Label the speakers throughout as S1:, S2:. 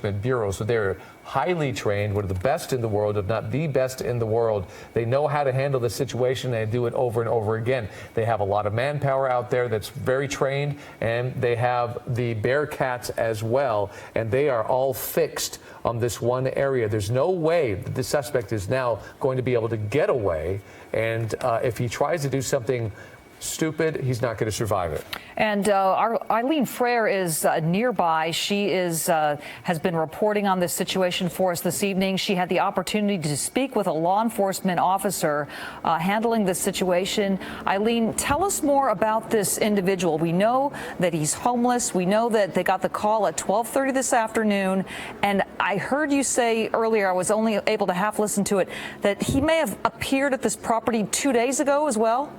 S1: Bureau, so they're highly trained, one of the best in the world, if not the best in the world. They know how to handle the situation, and they do it over and over again. They have a lot of manpower out there that's very trained, and they have the Bearcats as well, and they are all fixed on this one area. There's no way that the suspect is now going to be able to get away, and if he tries to do something stupid, he's not going to survive it.
S2: And our Eileen Frere is nearby. She has been reporting on this situation for us this evening. She had the opportunity to speak with a law enforcement officer handling this situation. Eileen, tell us more about this individual. We know that he's homeless. We know that they got the call at 12:30 this afternoon. And I heard you say earlier, I was only able to half listen to it, that he may have appeared at this property 2 days ago as well?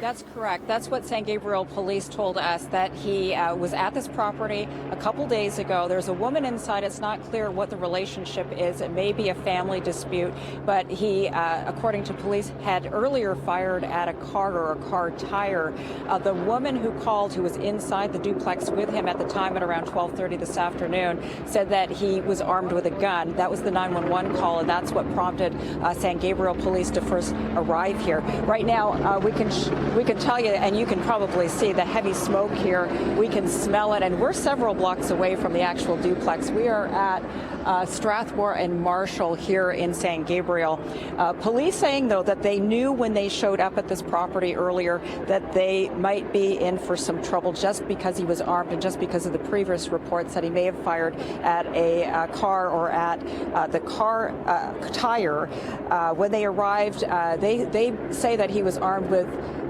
S3: That's correct. That's what San Gabriel police told us, that he was at this property a couple days ago. There's a woman inside. It's not clear what the relationship is. It may be a family dispute, but he, according to police, had earlier fired at a car or a car tire. The woman who called, who was inside the duplex with him at the time at around 12:30 this afternoon, said that he was armed with a gun. That was the 911 call, and that's what prompted San Gabriel police to first arrive here. Right now, we can tell you, and you can probably see the heavy smoke here. We can smell it, and we're several blocks away from the actual duplex. We are at Strathmore and Marshall here in San Gabriel. Police saying, though, that they knew when they showed up at this property earlier that they might be in for some trouble just because he was armed and just because of the previous reports that he may have fired at a car or at the car tire. When they arrived, they say that he was armed with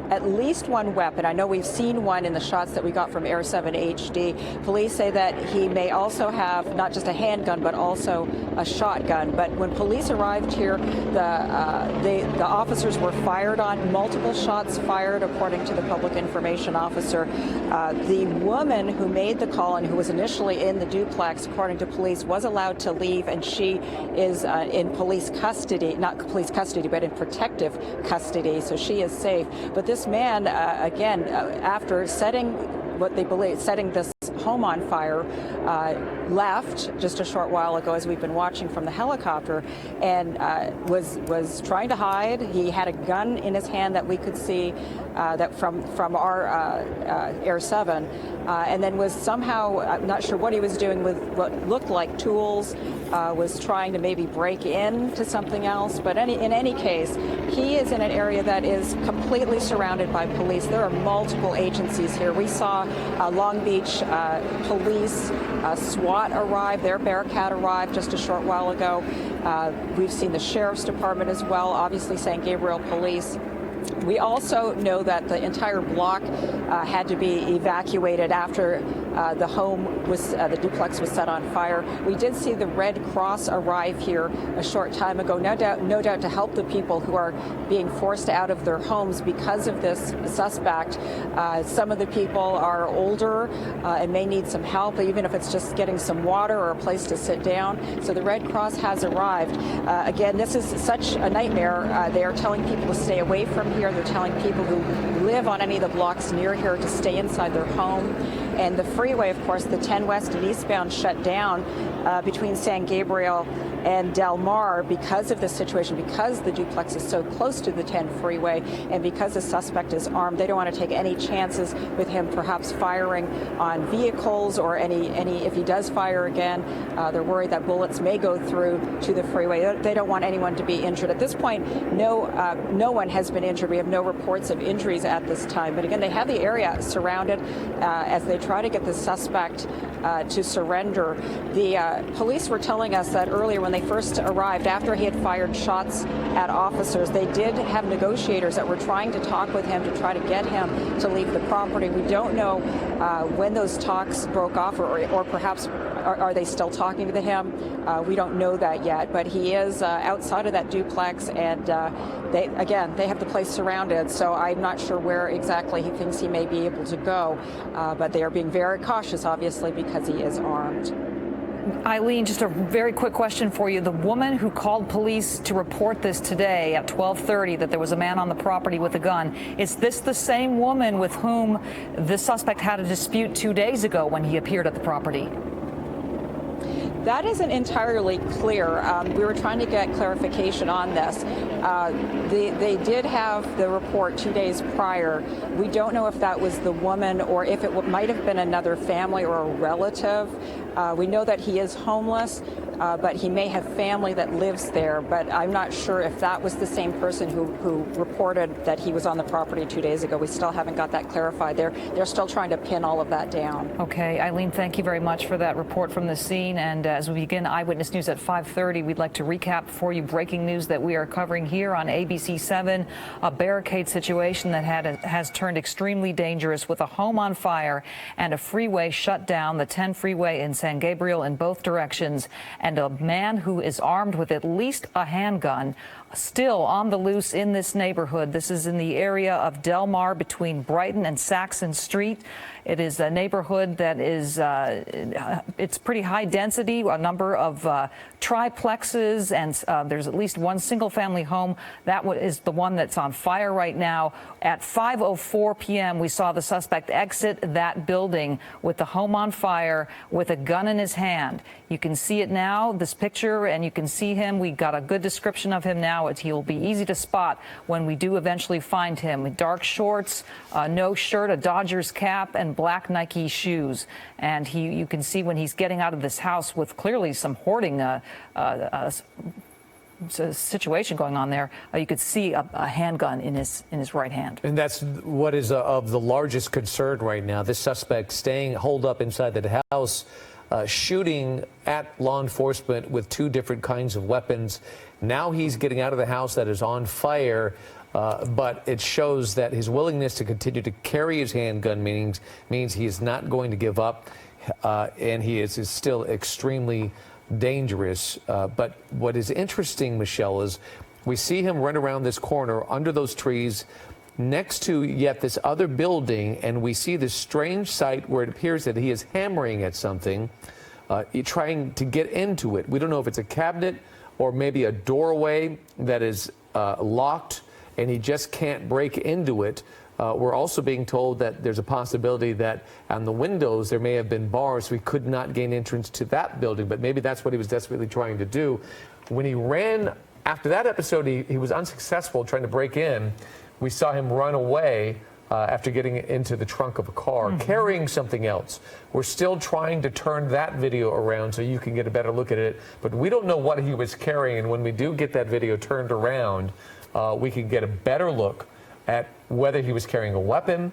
S3: at least one weapon. I know we've seen one in the shots that we got from Air 7 HD. Police say that he may also have not just a handgun, but also a shotgun. But when police arrived here, the officers were fired on, multiple shots fired, according to the public information officer. The woman who made the call and who was initially in the duplex, according to police, was allowed to leave, and she is in police custody, not police custody, but in protective custody, so she is safe. But this man, again, after setting what they believe, setting this home on fire, left just a short while ago, as we've been watching from the helicopter, and was trying to hide. He had a gun in his hand that we could see that from our Air 7, and then was somehow, I'm not sure what he was doing with what looked like tools, was trying to maybe break into something else. But in any case, he is in an area that is completely surrounded by police. There are multiple agencies here. We saw Long Beach police, SWAT arrived, their Bearcat arrived just a short while ago. We've seen the Sheriff's Department as well, obviously San Gabriel police. We also know that the entire block had to be evacuated after the home was, the duplex was set on fire. We did see the Red Cross arrive here a short time ago, no doubt to help the people who are being forced out of their homes because of this suspect. Some of the people are older and may need some help, even if it's just getting some water or a place to sit down. So the Red Cross has arrived. Again, this is such a nightmare. They are telling people to stay away from here. They're telling people who live on any of the blocks near here to stay inside their home. And the freeway, of course, the 10 west and eastbound shut down between San Gabriel and Del Mar because of this situation, because the duplex is so close to the 10 freeway, and because the suspect is armed. They don't want to take any chances with him perhaps firing on vehicles or any if he does fire again, they're worried that bullets may go through to the freeway. They don't want anyone to be injured. At this point, no one has been injured. We have no reports of injuries at this time. But again, they have the area surrounded as they try to get the suspect to surrender. The police were telling us that earlier when they first arrived, after he had fired shots at officers, they did have negotiators that were trying to talk with him to try to get him to leave the property. We don't know when those talks broke off, or perhaps are they still talking to him? We don't know that yet, but he is outside of that duplex, and they have the place surrounded, so I'm not sure where exactly he thinks he may be able to go, but they are being very cautious, obviously, because he is armed.
S2: Eileen, just a very quick question for you. The woman who called police to report this today at 12:30, that there was a man on the property with a gun, is this the same woman with whom the suspect had a dispute 2 days ago when he appeared at the property?
S3: That isn't entirely clear. We were trying to get clarification on this. They did have the report 2 days prior. We don't know if that was the woman or if it might have been another family or a relative. We know that he is homeless, but he may have family that lives there. But I'm not sure if that was the same person who reported that he was on the property 2 days ago. We still haven't got that clarified. They're still trying to pin all of that down.
S2: Okay, Eileen, thank you very much for that report from the scene. And as we begin Eyewitness News at 5:30, we'd like to recap for you breaking news that we are covering here on ABC7, a barricade situation that has turned extremely dangerous with a home on fire and a freeway shut down, the 10 freeway in San Gabriel in both directions, and a man who is armed with at least a handgun still on the loose in this neighborhood. This is in the area of Del Mar between Brighton and Saxon Street. It is a neighborhood that is, it's pretty high density, a number of triplexes, and there's at least one single family home. That is the one that's on fire right now. At 5:04 p.m., we saw the suspect exit that building with the home on fire with a gun in his hand. You can see it now, this picture, and you can see him. We got a good description of him now. He'll be easy to spot when we do eventually find him. With dark shorts, no shirt, a Dodgers cap, and black Nike shoes. And you can see when he's getting out of this house with clearly some hoarding situation going on there. You could see a handgun in his right hand.
S1: And that's what is of the largest concern right now. This suspect staying holed up inside the house, shooting at law enforcement with two different kinds of weapons. Now he's getting out of the house that is on fire, but it shows that his willingness to continue to carry his handgun means he is not going to give up, and he is still extremely dangerous. But what is interesting, Michelle, is we see him run around this corner under those trees next to yet this other building, and we see this strange sight where it appears that he is hammering at something, trying to get into it. We don't know if it's a cabinet or maybe a doorway that is locked and he just can't break into it. We're also being told that there's a possibility that on the windows there may have been bars, so he could not gain entrance to that building, but maybe that's what he was desperately trying to do. When he ran, after that episode, he was unsuccessful trying to break in. We saw him run away after getting into the trunk of a car, carrying something else. We're still trying to turn that video around so you can get a better look at it, but we don't know what he was carrying, and when we do get that video turned around, we can get a better look at whether he was carrying a weapon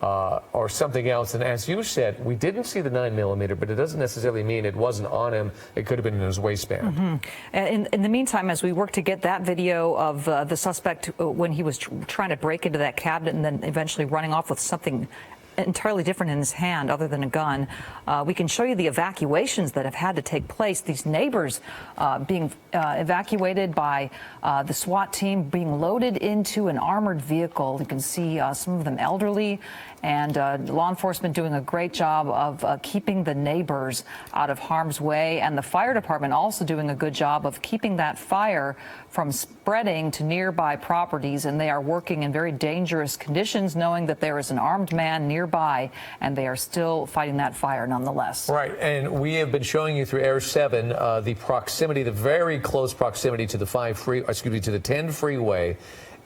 S1: or something else. And as you said, we didn't see the 9mm, but it doesn't necessarily mean it wasn't on him. It could have been in his waistband.
S2: In the meantime, as we work to get that video of the suspect when he was trying to break into that cabinet and then eventually running off with something entirely different in his hand other than a gun, we can show you the evacuations that have had to take place. These neighbors being evacuated by the SWAT team, being loaded into an armored vehicle. You can see some of them elderly, and law enforcement doing a great job of keeping the neighbors out of harm's way, and the fire department also doing a good job of keeping that fire from spreading to nearby properties. And they are working in very dangerous conditions, knowing that there is an armed man nearby, and they are still fighting that fire nonetheless.
S1: Right, and we have been showing you through Air 7 the proximity, the very close proximity to the 10 freeway.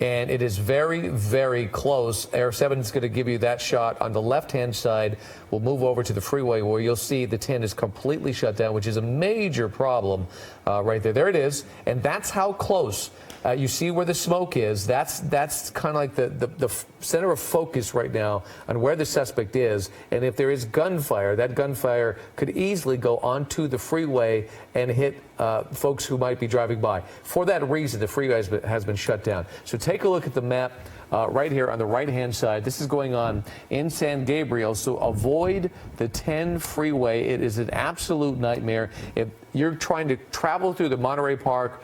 S1: And it is very, very close. Air 7 is going to give you that shot on the left-hand side. We'll move over to the freeway where you'll see the 10 is completely shut down, which is a major problem right there. There it is. And that's how close. You see where the smoke is. That's kind of like the center of focus right now on where the suspect is. And if there is gunfire, that gunfire could easily go onto the freeway and hit folks who might be driving by. For that reason, the freeway has been shut down. So take a look at the map. Right here on the right-hand side. This is going on in San Gabriel, so avoid the 10 freeway. It is an absolute nightmare. If you're trying to travel through the Monterey Park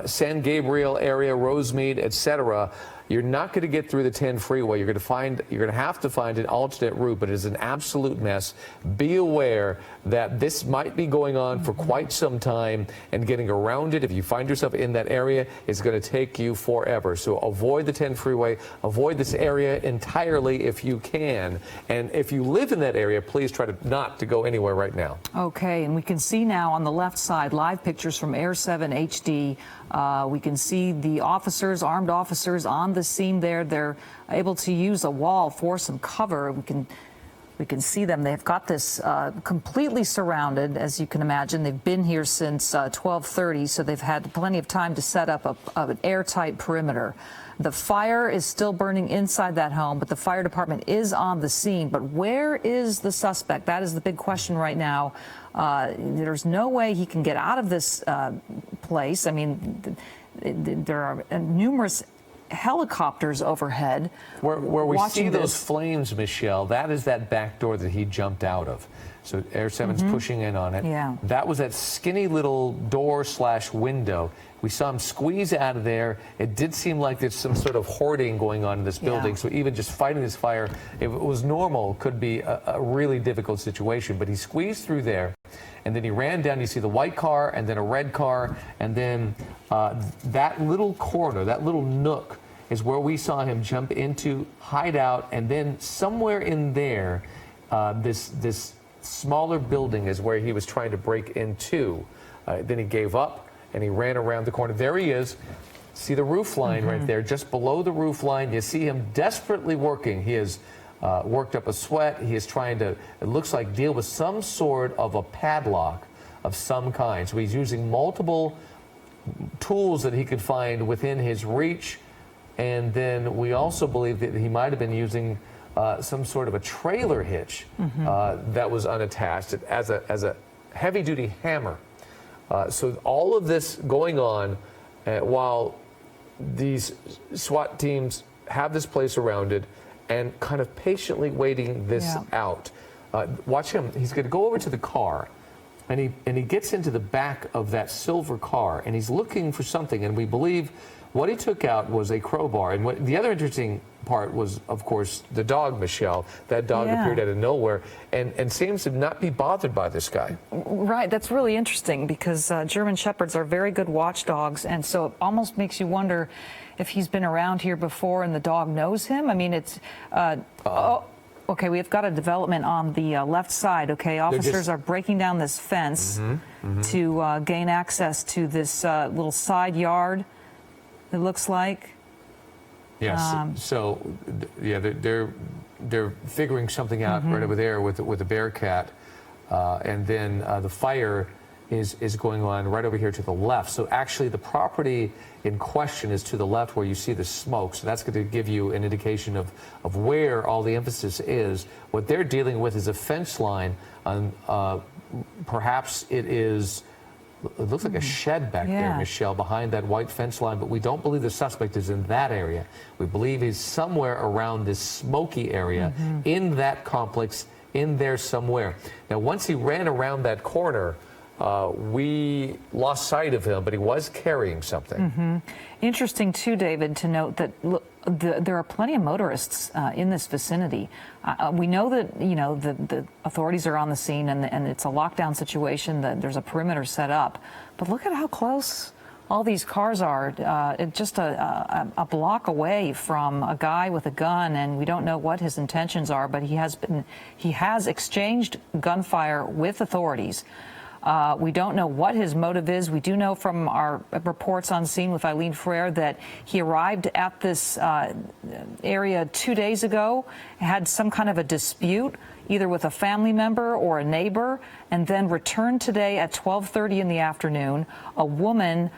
S1: San Gabriel area, Rosemead, etc., you're not going to get through the 10 freeway. You're going to have to find an alternate route, but it is an absolute mess. Be aware that this might be going on for quite some time, and getting around it, if you find yourself in that area, is going to take you forever. So avoid the 10 freeway, avoid this area entirely if you can. And if you live in that area, please try not to go anywhere right now.
S2: Okay, and we can see now on the left side live pictures from Air 7 HD. We can see the officers, armed officers on the scene there. They're able to use a wall for some cover. We can see them. They've got this completely surrounded, as you can imagine. They've been here since 12:30, so they've had plenty of time to set up an airtight perimeter. The fire is still burning inside that home, but the fire department is on the scene. But where is the suspect? That is the big question right now. There's no way he can get out of this place. I mean, there are numerous helicopters overhead.
S1: Where we see those
S2: this.
S1: flames, Michelle, that is that back door that he jumped out of. So Air 7's pushing in on it.
S2: Yeah.
S1: That was that skinny little door/window. We saw him squeeze out of there. It did seem like there's some sort of hoarding going on in this building.
S2: Yeah.
S1: So even just fighting this fire, if it was normal, could be a really difficult situation. But he squeezed through there, and then he ran down. You see the white car, and then a red car, and then that little corner, that little nook, is where we saw him jump into, hide out, and then somewhere in there, this smaller building is where he was trying to break into. Then he gave up, and he ran around the corner. There he is. See the roof line right there, just below the roof line. You see him desperately working. He has worked up a sweat. He is trying to, it looks like, deal with some sort of a padlock of some kind. So he's using multiple tools that he could find within his reach. And then we also believe that he might have been using some sort of a trailer hitch that was unattached as a heavy-duty hammer. So all of this going on while these SWAT teams have this place surrounded and kind of patiently waiting this out. Watch him. He's going to go over to the car, and he gets into the back of that silver car, and he's looking for something. And we believe what he took out was a crowbar. And the other interesting part was, of course, the dog, Michelle. That dog appeared out of nowhere and seems to not be bothered by this guy.
S2: Right. That's really interesting because German Shepherds are very good watchdogs. And so it almost makes you wonder if he's been around here before and the dog knows him. I mean, it's... Okay, we've got a development on the left side. Okay, officers are breaking down this fence to gain access to this little side yard, it looks like.
S1: Yes. So, yeah, they're figuring something out right over there with the Bearcat, and then the fire is going on right over here to the left. So actually, the property in question is to the left where you see the smoke. So that's going to give you an indication of where all the emphasis is. What they're dealing with is a fence line. Perhaps it looks like a shed back there, Michelle, behind that white fence line, but we don't believe the suspect is in that area. We believe he's somewhere around this smoky area in that complex, in there somewhere. Now, once he ran around that corner, we lost sight of him, but he was carrying something.
S2: Interesting, too, David, to note that there are plenty of motorists in this vicinity. We know that, the authorities are on the scene and it's a lockdown situation, that there's a perimeter set up. But look at how close all these cars are. Just a block away from a guy with a gun, and we don't know what his intentions are, but he has exchanged gunfire with authorities. We don't know what his motive is. We do know from our reports on scene with Eileen Frere that he arrived at this area 2 days ago, had some kind of a dispute, either with a family member or a neighbor, and then returned today at 12:30 in the afternoon. A woman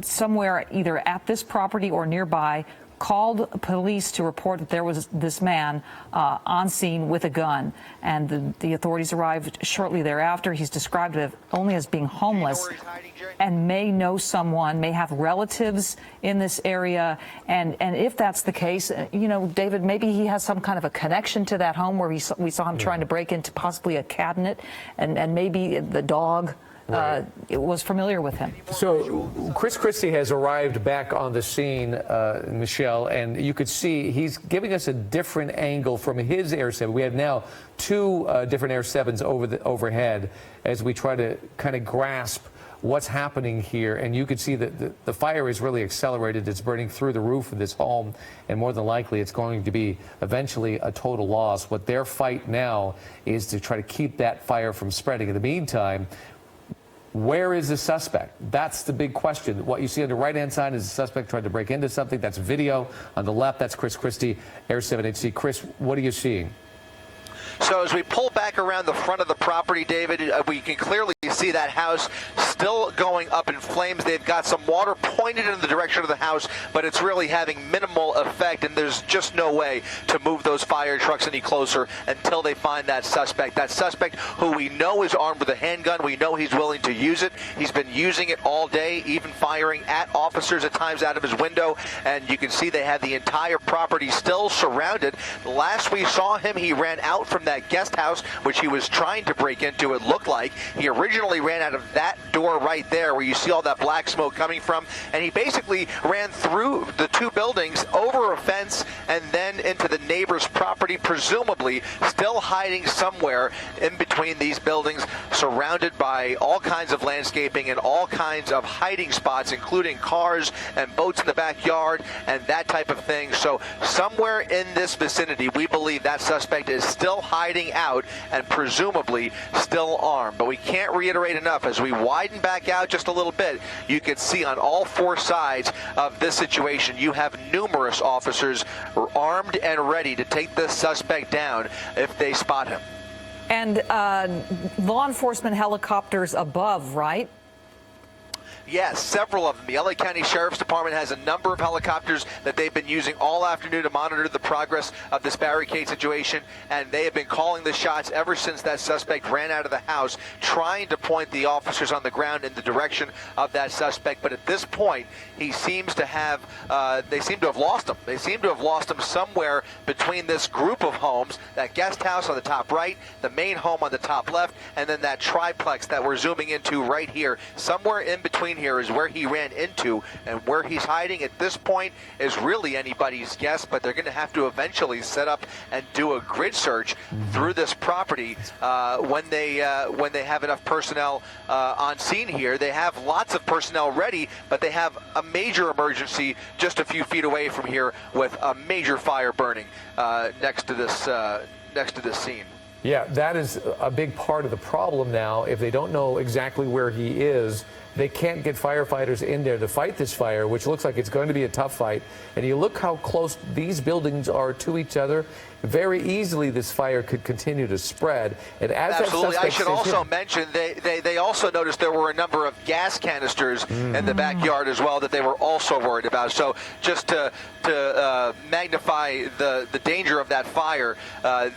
S2: somewhere either at this property or nearby called police to report that there was this man on scene with a gun, and the authorities arrived shortly thereafter. He's described only as being homeless and may know someone, may have relatives in this area, and if that's the case, David, maybe he has some kind of a connection to that home where we saw him trying to break into possibly a cabinet, and maybe the dog was familiar with him.
S1: So Chris Christie has arrived back on the scene, Michelle, and you could see he's giving us a different angle from his Air 7. We have now two different Air 7s overhead as we try to kind of grasp what's happening here. And you can see that the fire is really accelerated. It's burning through the roof of this home, and more than likely it's going to be eventually a total loss. What their fight now is to try to keep that fire from spreading. In the meantime, where is the suspect? That's the big question. What you see on the right-hand side is the suspect trying to break into something. That's video. On the left, that's Chris Christie, Air 7HC. Chris, what are you seeing?
S4: So as we pull back around the front of the property, David, we can clearly see that house still going up in flames. They've got some water pointed in the direction of the house, but it's really having minimal effect, and there's just no way to move those fire trucks any closer until they find that suspect. That suspect who we know is armed with a handgun. We know he's willing to use it. He's been using it all day, even firing at officers at times out of his window, and you can see they have the entire property still surrounded. Last we saw him, he ran out from that guest house, which he was trying to break into, it looked like. He originally ran out of that door right there where you see all that black smoke coming from, and he basically ran through the two buildings, over a fence, and then into the neighbor's property, presumably still hiding somewhere in between these buildings, surrounded by all kinds of landscaping and all kinds of hiding spots, including cars and boats in the backyard and that type of thing. So somewhere in this vicinity, we believe that suspect is still hiding out and presumably still armed. But we can't reiterate enough, as we widen back out just a little bit, you can see on all four sides of this situation, you have numerous officers armed and ready to take this suspect down if they spot him.
S2: And law enforcement helicopters above, right?
S4: Yes, several of them. The LA County Sheriff's Department has a number of helicopters that they've been using all afternoon to monitor the progress of this barricade situation, and they have been calling the shots ever since that suspect ran out of the house, trying to point the officers on the ground in the direction of that suspect. But at this point, he seems to have, they seem to have lost him. They seem to have lost him somewhere between this group of homes, that guest house on the top right, the main home on the top left, and then that triplex that we're zooming into right here. Somewhere in between here is where he ran into, and where he's hiding at this point is really anybody's guess, but they're going to have to eventually set up and do a grid search through this property when they have enough personnel on scene here. They have lots of personnel ready, but they have a major emergency just a few feet away from here with a major fire burning next to this scene.
S1: Yeah, that is a big part of the problem now. If they don't know exactly where he is, they can't get firefighters in there to fight this fire, which looks like it's going to be a tough fight. And you look how close these buildings are to each other. Very easily, this fire could continue to spread. And as
S4: absolutely, I should also mention they also noticed there were a number of gas canisters in the backyard as well that they were also worried about. So just to magnify the danger of that fire,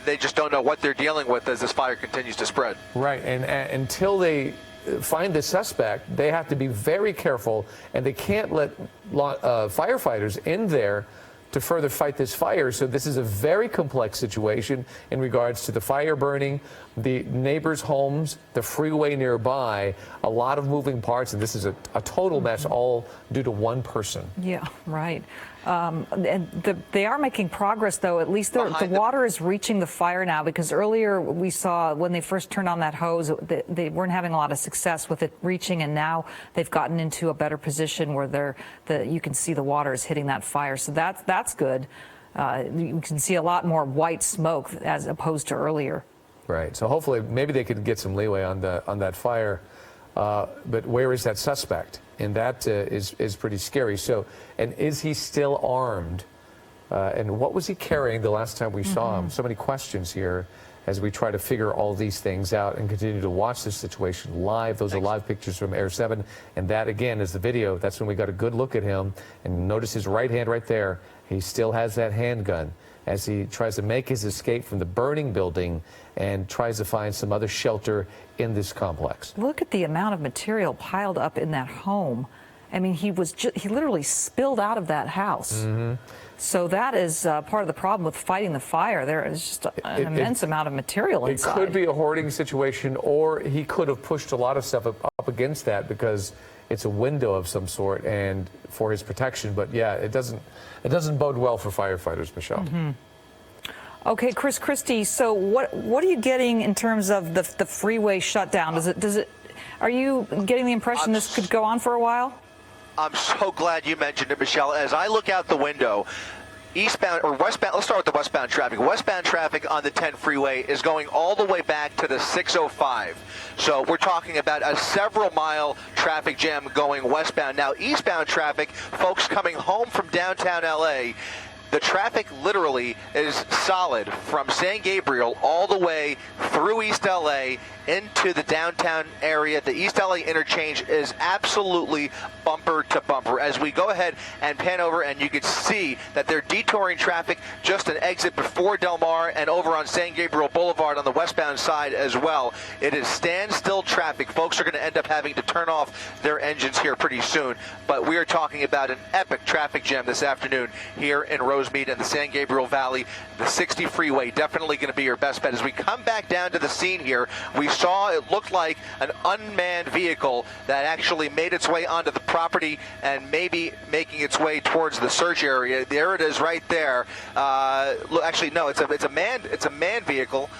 S4: they just don't know what they're dealing with as this fire continues to spread.
S1: Right, and until they find the suspect, they have to be very careful, and they can't let firefighters in there to further fight this fire. So this is a very complex situation in regards to the fire burning, the neighbors' homes, the freeway nearby, a lot of moving parts, and this is a total mess, all due to one person.
S2: Yeah, right. They are making progress, though. At least the water is reaching the fire now, because earlier we saw when they first turned on that hose, they weren't having a lot of success with it reaching, and now they've gotten into a better position where you can see the water is hitting that fire. So that's good. You can see a lot more white smoke as opposed to earlier.
S1: Right. So hopefully, maybe they could get some leeway on that fire. But where is that suspect? And that is pretty scary. So, and is he still armed? And what was he carrying the last time we saw him? So many questions here as we try to figure all these things out and continue to watch this situation live. Those are live pictures from Air 7. And that, again, is the video. That's when we got a good look at him. And notice his right hand right there. He still has that handgun as he tries to make his escape from the burning building and tries to find some other shelter in this complex.
S2: Look at the amount of material piled up in that home. I mean, he literally spilled out of that house. So that is part of the problem with fighting the fire. There is just an immense amount of material inside.
S1: It could be a hoarding situation, or he could have pushed a lot of stuff up against that because it's a window of some sort and for his protection. But yeah, it doesn't bode well for firefighters, Michelle.
S2: Okay, Chris Christie. So what are you getting in terms of the freeway shutdown? Are you getting the impression this could go on for a while?
S4: I'm so glad you mentioned it, Michelle. As I look out the window, eastbound or westbound, let's start with the westbound traffic. Westbound traffic on the 10 freeway is going all the way back to the 605. So we're talking about a several-mile traffic jam going westbound. Now, eastbound traffic, folks coming home from downtown LA, the traffic literally is solid from San Gabriel all the way through East LA into the downtown area. The East LA interchange is absolutely bumper to bumper. As we go ahead and pan over, and you can see that they're detouring traffic just an exit before Del Mar and over on San Gabriel Boulevard on the westbound side as well. It is standstill traffic. Folks are going to end up having to turn off their engines here pretty soon. But we are talking about an epic traffic jam this afternoon here in Rosemead and the San Gabriel Valley. The 60 freeway definitely going to be your best bet. As we come back down to the scene here, we saw it looked like an unmanned vehicle that actually made its way onto the property and maybe making its way towards the search area. There it is right there. Actually, no, it's a manned vehicle.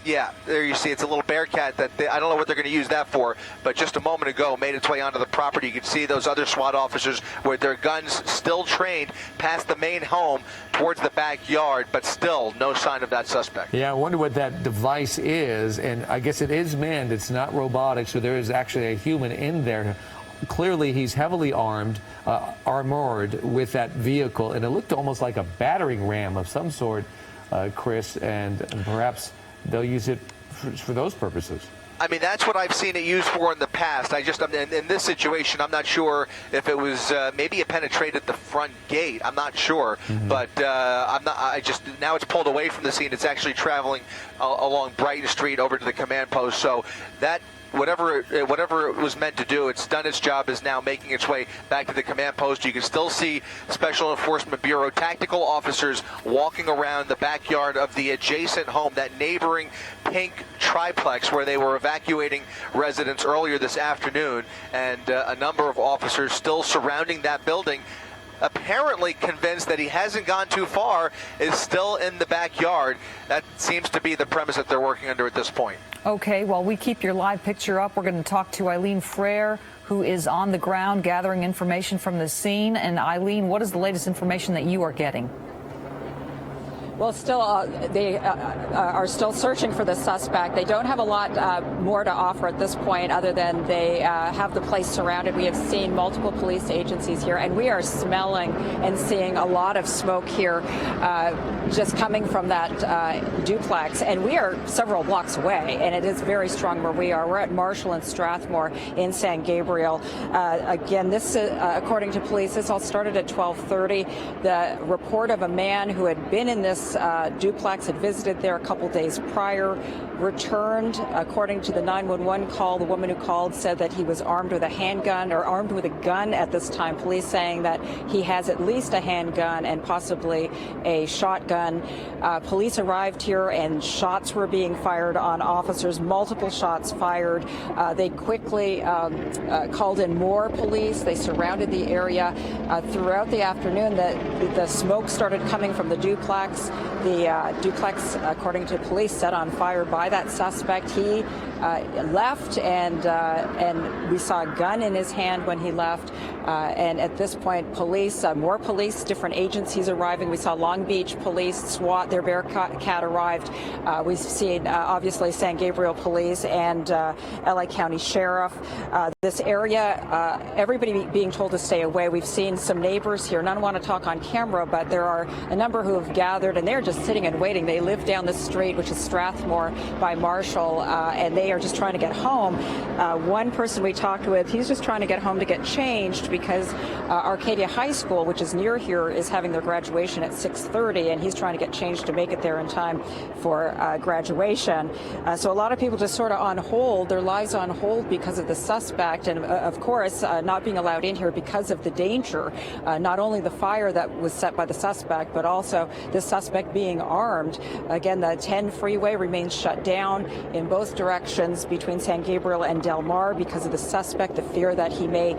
S4: Yeah, there you see it's a little Bearcat that I don't know what they're going to use that for, but just a moment ago made its way onto the property. You can see those other SWAT officers with their guns still trained past the main home towards the backyard, but still no sign of that suspect.
S1: Yeah, I wonder what that device is, and I guess it is manned. It's not robotic, so there is actually a human in there. Clearly, he's heavily armed, armored with that vehicle, and it looked almost like a battering ram of some sort, Chris, and perhaps they'll use it for those purposes.
S4: I mean, that's what I've seen it used for in the past. In this situation, I'm not sure if it was maybe it penetrated the front gate. I'm not sure, but now it's pulled away from the scene. It's actually traveling along Brighton Street over to the command post. So that whatever it was meant to do, it's done its job, is now making its way back to the command post. You can still see Special Enforcement Bureau tactical officers walking around the backyard of the adjacent home, that neighboring pink triplex where they were evacuating residents earlier this afternoon, and a number of officers still surrounding that building, apparently convinced that he hasn't gone too far, is still in the backyard. That seems to be the premise that they're working under at this point.
S2: Okay, while we keep your live picture up, we're going to talk to Eileen Frere, who is on the ground gathering information from the scene. And Eileen, what is the latest information that you are getting?
S3: Well, still, they are still searching for the suspect. They don't have a lot more to offer at this point, other than they have the place surrounded. We have seen multiple police agencies here, and we are smelling and seeing a lot of smoke here just coming from that duplex. And we are several blocks away, and it is very strong where we are. We're at Marshall and Strathmore in San Gabriel. Again, this, according to police, this all started at 12:30. The report of a man who had been in this duplex, had visited there a couple days prior, returned. According to the 911 call, the woman who called said that he was armed with a handgun, or armed with a gun at this time. Police saying that he has at least a handgun and possibly a shotgun. Police arrived here and shots were being fired on officers, multiple shots fired. They quickly called in more police. They surrounded the area. Throughout the afternoon, the smoke started coming from the duplex. The duplex, according to police, set on fire by that suspect. He left, and we saw a gun in his hand when he left. And at this point, police, more police, different agencies arriving. We saw Long Beach Police, SWAT, their Bearcat arrived. We've seen, obviously, San Gabriel Police and LA County Sheriff. This area, everybody being told to stay away. We've seen some neighbors here. None want to talk on camera, but there are a number who have gathered, and they're just just sitting and waiting. They live down the street, which is Strathmore by Marshall, and they are just trying to get home. One person we talked with, he's just trying to get home to get changed because Arcadia High School, which is near here, is having their graduation at 6:30, and he's trying to get changed to make it there in time for graduation. So a lot of people just sort of on hold, their lives on hold because of the suspect, and of course not being allowed in here because of the danger, not only the fire that was set by the suspect, but also the suspect being armed. Again, the 10 freeway remains shut down in both directions between San Gabriel and Del Mar because of the suspect, the fear that he may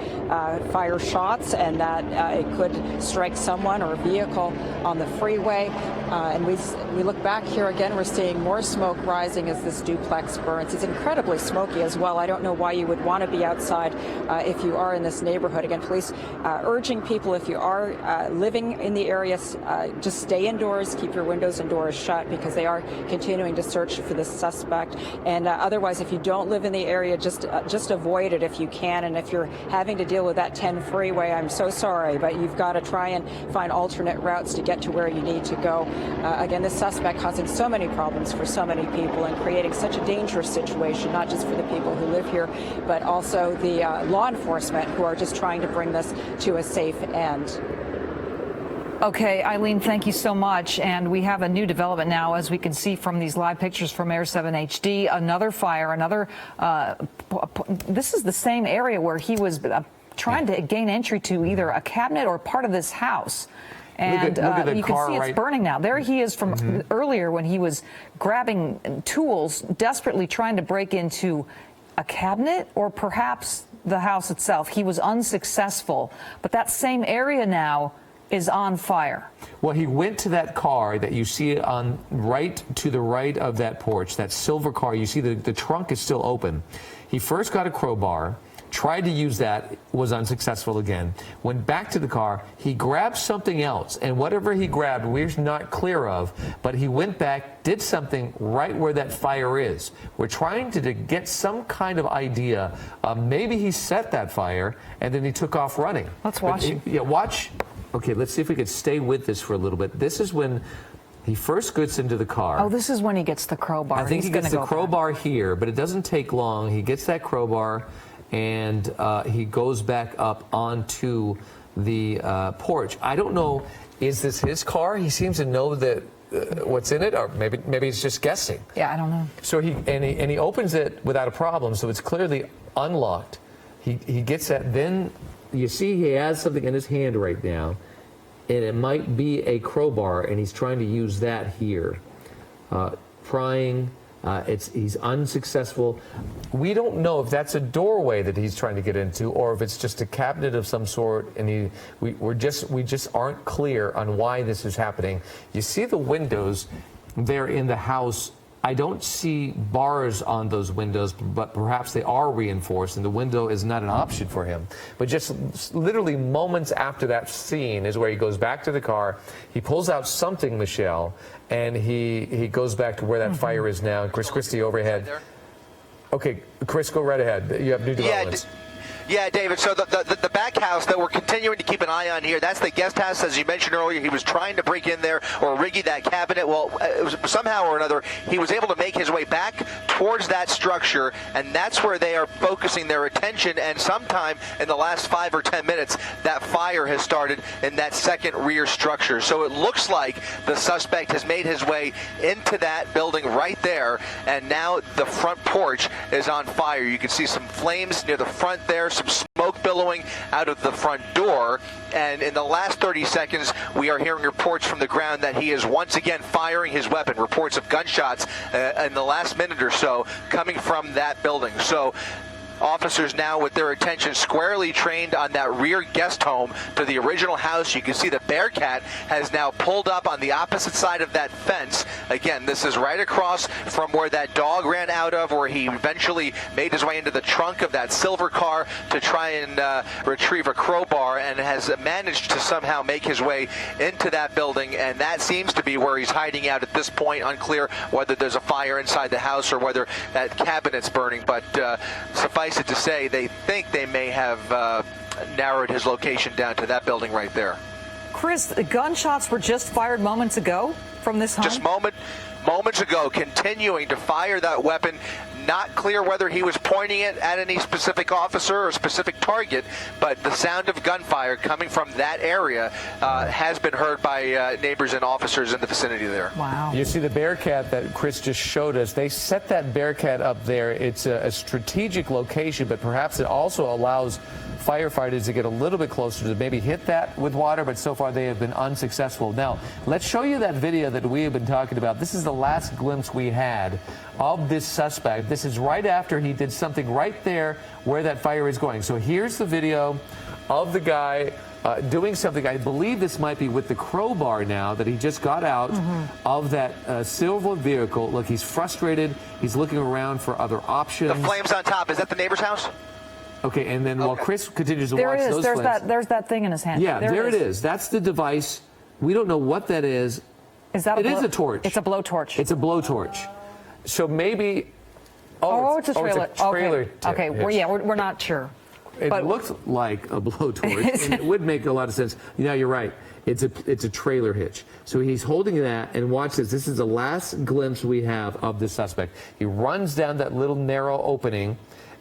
S3: fire shots and that it could strike someone or a vehicle on the freeway. And we look back here again, we're seeing more smoke rising as this duplex burns. It's incredibly smoky as well. I don't know why you would want to be outside if you are in this neighborhood. Again, police urging people, if you are living in the area, just stay indoors, keep your windows and doors shut because they are continuing to search for this suspect. And otherwise, if you don't live in the area, just avoid it if you can. And if you're having to deal with that 10 freeway, I'm so sorry, but you've got to try and find alternate routes to get to where you need to go. Again, this suspect causing so many problems for so many people and creating such a dangerous situation, not just for the people who live here, but also the law enforcement who are just trying to bring this to a safe end.
S2: Okay, Eileen, thank you so much. And we have a new development now, as we can see from these live pictures from Air 7 HD. Another fire, this is the same area where he was trying to gain entry to either a cabinet or part of this house. And
S1: look at the
S2: you can
S1: car
S2: see it's burning now. There he is from earlier when he was grabbing tools, desperately trying to break into a cabinet or perhaps the house itself. He was unsuccessful. But that same area now is on fire.
S1: Well, he went to that car that you see on right to the right of that porch, that silver car. You see the trunk is still open. He first got a crowbar, tried to use that, was unsuccessful again, went back to the car, he grabbed something else, and whatever he grabbed we're not clear of, but he went back, did something right where that fire is. We're trying to get some kind of idea. Maybe he set that fire and then he took off running.
S2: Let's watch.
S1: Yeah, watch. Okay, let's see if we could stay with this for a little bit. This is when he first gets into the car.
S2: Oh, this is when he gets the crowbar.
S1: I think he gets the crowbar here, but it doesn't take long. He gets that crowbar and he goes back up onto the porch. I don't know, is this his car? He seems to know that what's in it, or maybe he's just guessing.
S2: Yeah, I don't know.
S1: So he opens it without a problem, so it's clearly unlocked. He gets that, then you see he has something in his hand right now, and it might be a crowbar, and he's trying to use that here. Prying. He's unsuccessful. We don't know if that's a doorway that he's trying to get into, or if it's just a cabinet of some sort. And we just aren't clear on why this is happening. You see the windows there in the house. I don't see bars on those windows, but perhaps they are reinforced, and the window is not an option for him. But just literally moments after that scene is where he goes back to the car. He pulls out something, Michelle, and he goes back to where that fire is now. Chris Christie overhead. Okay, Chris, go right ahead. You have new developments.
S4: Yeah, David, so the back house that we're continuing to keep an eye on here, that's the guest house. As you mentioned earlier, he was trying to break in there or rig that cabinet. Well, it was somehow or another, he was able to make his way back towards that structure, and that's where they are focusing their attention. And sometime in the last 5 or 10 minutes, that fire has started in that second rear structure. So it looks like the suspect has made his way into that building right there, and now the front porch is on fire. You can see some flames near the front there, some smoke billowing out of the front door, and in the last 30 seconds we are hearing reports from the ground that he is once again firing his weapon. Reports of gunshots in the last minute or so coming from that building. So officers now with their attention squarely trained on that rear guest home to the original house. You can see the Bearcat has now pulled up on the opposite side of that fence. Again, this is right across from where that dog ran out of, where he eventually made his way into the trunk of that silver car to try and retrieve a crowbar, and has managed to somehow make his way into that building. And that seems to be where he's hiding out at this point. Unclear whether there's a fire inside the house or whether that cabinet's burning, but suffice it to say, they think they may have narrowed his location down to that building right there.
S2: Chris, the gunshots were just fired moments ago? from this home?
S4: Just moments ago, continuing to fire that weapon. Not clear whether he was pointing it at any specific officer or specific target, but the sound of gunfire coming from that area has been heard by neighbors and officers in the vicinity there.
S2: Wow.
S1: You see the Bearcat that Chris just showed us. They set that Bearcat up there. It's a strategic location, but perhaps it also allows firefighters to get a little bit closer to maybe hit that with water, but so far they have been unsuccessful. Now, let's show you that video that we have been talking about. This is the last glimpse we had of this suspect. This is right after he did something right there where that fire is going. So here's the video of the guy doing something. I believe this might be with the crowbar now that he just got out of that silver vehicle. Look, he's frustrated. He's looking around for other options.
S4: The flames on top. Is that the neighbor's house?
S1: Okay, and then while Chris continues to watch those flames.
S2: There's that thing in his hand.
S1: Yeah, there it is. That's the device. We don't know what that is.
S2: Is that
S1: It is a torch.
S2: It's a blowtorch.
S1: It's a blowtorch. So maybe.
S2: It's a trailer.
S1: It's a trailer.
S2: Okay. We're not sure.
S1: It looks like a blowtorch, and it would make a lot of sense. You're right. It's a trailer hitch. So he's holding that, and watch this. This is the last glimpse we have of the suspect. He runs down that little narrow opening,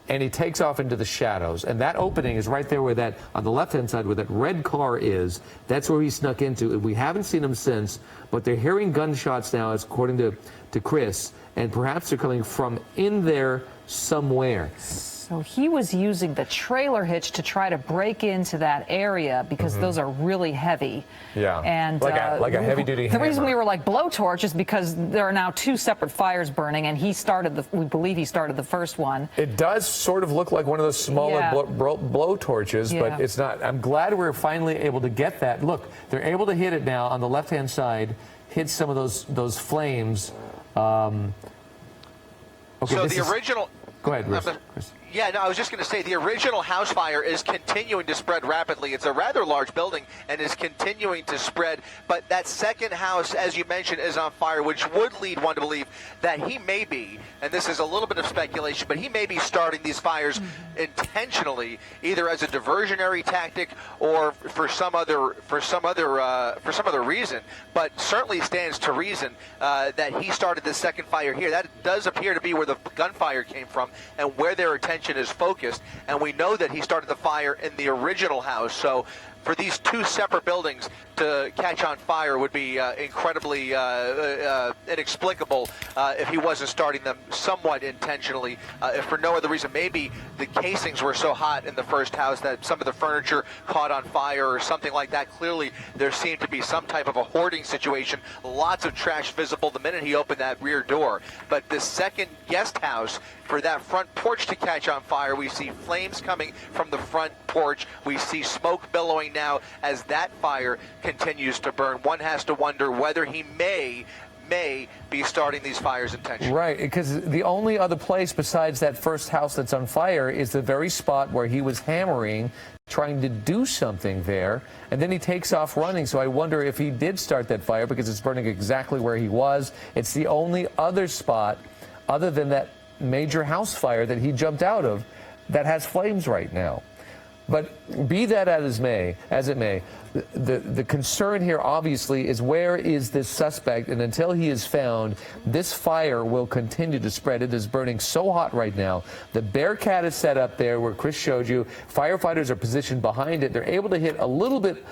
S1: and he takes off into the shadows. And that opening is right there where that, on the left-hand side, where that red car is. That's where he snuck into. We haven't seen him since, but they're hearing gunshots now, according to Chris, and perhaps they're coming from in there somewhere.
S2: So he was using the trailer hitch to try to break into that area because those are really heavy.
S1: Yeah,
S2: and
S1: like a heavy-duty hammer.
S2: The reason we were like blowtorch is because there are now two separate fires burning, and we believe he started the first one.
S1: It does sort of look like one of those smaller blow torches, but it's not. I'm glad we're finally able to get that. Look, they're able to hit it now on the left-hand side, hit some of those flames. Okay,
S4: so the original.
S1: Go ahead, Chris.
S4: Yeah, no, I was just going to say the original house fire is continuing to spread rapidly. It's a rather large building and is continuing to spread. But that second house, as you mentioned, is on fire, which would lead one to believe that he may be, and this is a little bit of speculation, but he may be starting these fires intentionally, either as a diversionary tactic or for some other reason. But certainly stands to reason that he started the second fire here. That does appear to be where the gunfire came from and where their attention is focused, and we know that he started the fire in the original house. So for these two separate buildings to catch on fire would be incredibly inexplicable if he wasn't starting them somewhat intentionally, if for no other reason. Maybe the casings were so hot in the first house that some of the furniture caught on fire or something like that. Clearly there seemed to be some type of a hoarding situation. Lots of trash visible the minute he opened that rear door. But the second guest house, for that front porch to catch on fire, we see flames coming from the front porch. We see smoke billowing now as that fire continues to burn. One has to wonder whether he may be starting these fires intentionally.
S1: Right, because the only other place besides that first house that's on fire is the very spot where he was hammering, trying to do something there, and then he takes off running. So I wonder if he did start that fire because it's burning exactly where he was. It's the only other spot other than that major house fire that he jumped out of that has flames right now. But be that as it may, the concern here obviously is where is this suspect, and until he is found, this fire will continue to spread. It is burning so hot right now. The Bearcat is set up there where Chris showed you. Firefighters are positioned behind it. They're able to hit a little bit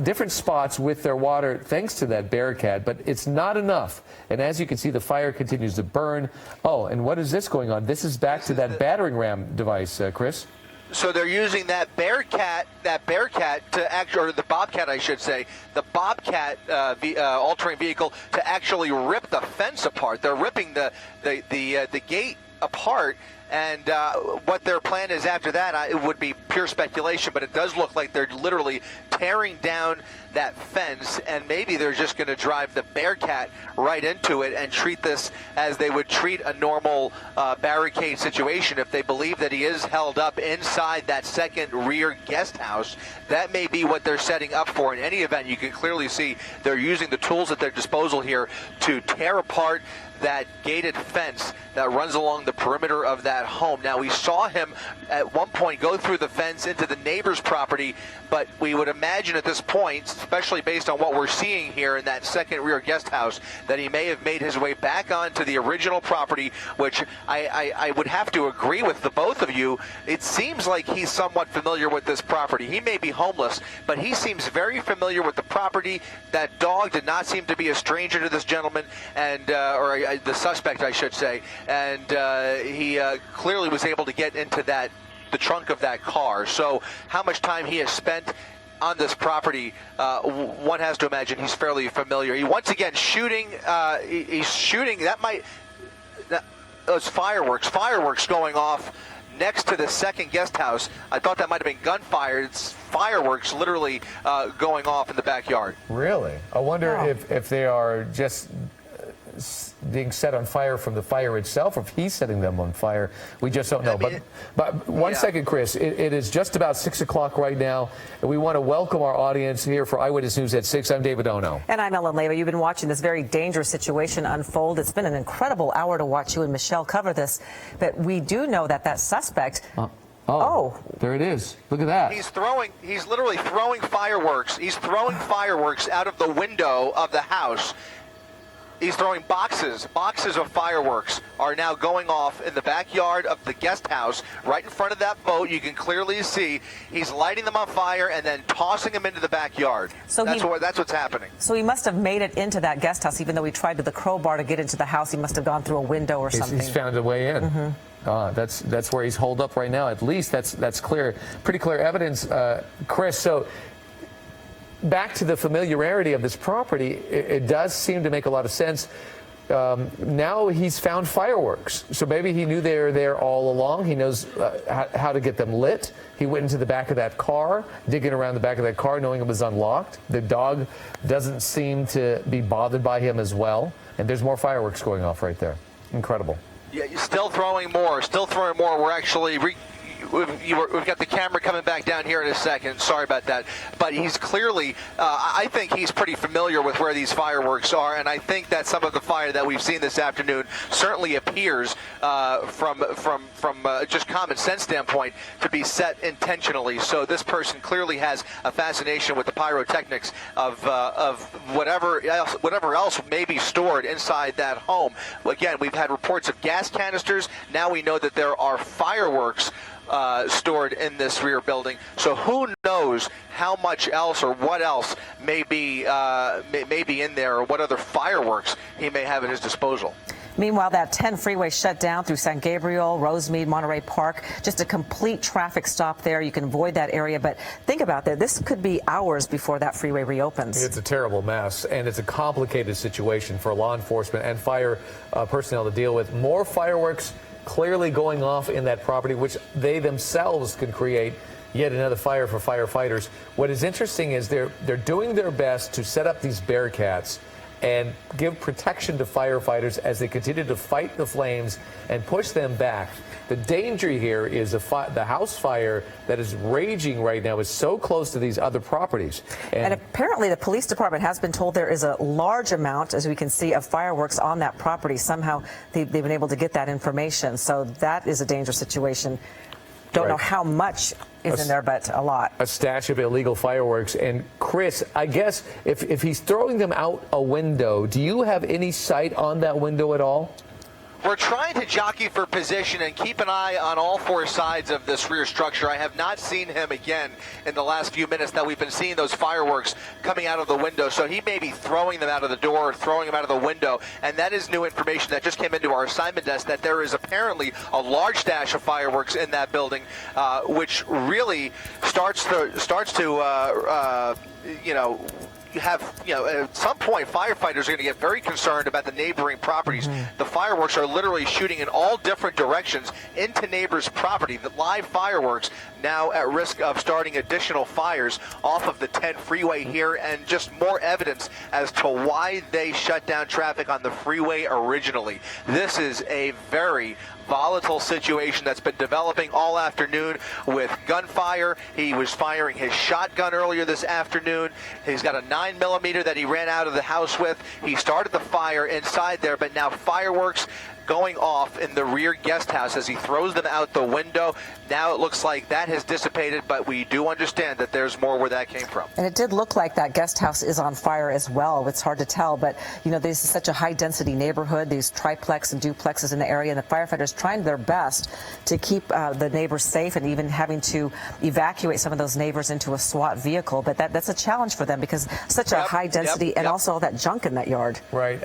S1: different spots with their water thanks to that Bearcat, but it's not enough. And as you can see, the fire continues to burn. Oh, and what is this going on? This is back to that battering ram device, Chris.
S4: So they're using that Bearcat to actually, or the Bobcat, I should say, the Bobcat all-terrain vehicle to actually rip the fence apart. They're ripping the gate apart. And what their plan is after that, it would be pure speculation, but it does look like they're literally tearing down that fence, and maybe they're just going to drive the Bearcat right into it and treat this as they would treat a normal barricade situation. If they believe that he is held up inside that second rear guest house, that may be what they're setting up for. In any event, you can clearly see they're using the tools at their disposal here to tear apart that gated fence that runs along the perimeter of that that home. Now, we saw him at one point go through the fence into the neighbor's property, but we would imagine at this point, especially based on what we're seeing here in that second rear guest house, that he may have made his way back onto the original property, which I would have to agree with the both of you. It seems like he's somewhat familiar with this property. He may be homeless, but he seems very familiar with the property. That dog did not seem to be a stranger to this gentleman, and or the suspect, I should say, and he clearly was able to get into the trunk of that car. So how much time he has spent on this property, one has to imagine he's fairly familiar. He once again shooting. He's shooting. Those fireworks going off next to the second guest house. I thought that might have been gunfire. It's fireworks literally going off in the backyard.
S1: Really? I wonder if they are just being set on fire from the fire itself, or if he's setting them on fire. We just don't know. But one second, Chris. It is just about 6 o'clock right now, and we want to welcome our audience here for Eyewitness News at 6. I'm David Ono.
S5: And I'm Ellen Leyva. You've been watching this very dangerous situation unfold. It's been an incredible hour to watch you and Michelle cover this. But we do know that suspect...
S1: There it is. Look at that.
S4: He's literally throwing fireworks. He's throwing fireworks out of the window of the house. He's throwing boxes of fireworks are now going off in the backyard of the guest house, right in front of that boat. You can clearly see he's lighting them on fire and then tossing them into the backyard. So that's what's happening.
S5: So he must have made it into that guest house, even though he tried with the crowbar to get into the house. He must have gone through a window or something.
S1: He's found a way in. That's where he's holed up right now. At least that's clear, pretty clear evidence, Chris. So back to the familiarity of this property, it does seem to make a lot of sense. Now he's found fireworks, so maybe he knew they were there all along. He knows how to get them lit. He went into the back of that car, digging around the back of that car, knowing it was unlocked. The dog doesn't seem to be bothered by him as well, and there's more fireworks going off right there. Incredible.
S4: Yeah, you're still throwing more. We're actually we've got the camera coming back down here in a second. Sorry about that. But he's clearly, I think he's pretty familiar with where these fireworks are, and I think that some of the fire that we've seen this afternoon certainly appears from just common sense standpoint to be set intentionally. So this person clearly has a fascination with the pyrotechnics of whatever else may be stored inside that home. Again, we've had reports of gas canisters. Now we know that there are fireworks stored in this rear building. So who knows how much else or what else may be in there, or what other fireworks he may have at his disposal.
S5: Meanwhile, that 10 freeway shut down through San Gabriel, Rosemead, Monterey Park, just a complete traffic stop there. You can avoid that area, but think about that. This could be hours before that freeway reopens.
S1: It's a terrible mess, and it's a complicated situation for law enforcement and fire personnel to deal with. More fireworks clearly going off in that property, which they themselves can create yet another fire for firefighters. What is interesting is they're doing their best to set up these barricades and give protection to firefighters as they continue to fight the flames and push them back. The danger here is the house fire that is raging right now is so close to these other properties.
S5: And apparently the police department has been told there is a large amount, as we can see, of fireworks on that property. Somehow they've been able to get that information. So that is a dangerous situation. Don't know how much is in there, but a lot.
S1: A stash of illegal fireworks. And Chris, I guess if he's throwing them out a window, do you have any sight on that window at all?
S4: We're trying to jockey for position and keep an eye on all four sides of this rear structure. I have not seen him again in the last few minutes that we've been seeing those fireworks coming out of the window. So he may be throwing them out of the door or throwing them out of the window. And that is new information that just came into our assignment desk, that there is apparently a large stash of fireworks in that building, which really starts to at some point, firefighters are going to get very concerned about the neighboring properties. The fireworks are literally shooting in all different directions into neighbors' property. The live fireworks now at risk of starting additional fires off of the 10 freeway here, and just more evidence as to why they shut down traffic on the freeway originally. This is a very volatile situation that's been developing all afternoon with gunfire. He was firing his shotgun earlier this afternoon. He's got a 9mm that he ran out of the house with. He started the fire inside there, but now fireworks. going off in the rear guest house as he throws them out the window. Now it looks like that has dissipated, but we do understand that there's more where that came from.
S5: And it did look like that guest house is on fire as well. It's hard to tell, but this is such a high-density neighborhood, these triplex and duplexes in the area, and the firefighters trying their best to keep the neighbors safe, and even having to evacuate some of those neighbors into a SWAT vehicle. But that's a challenge for them because such a high density and also all that junk in that yard.
S1: Right.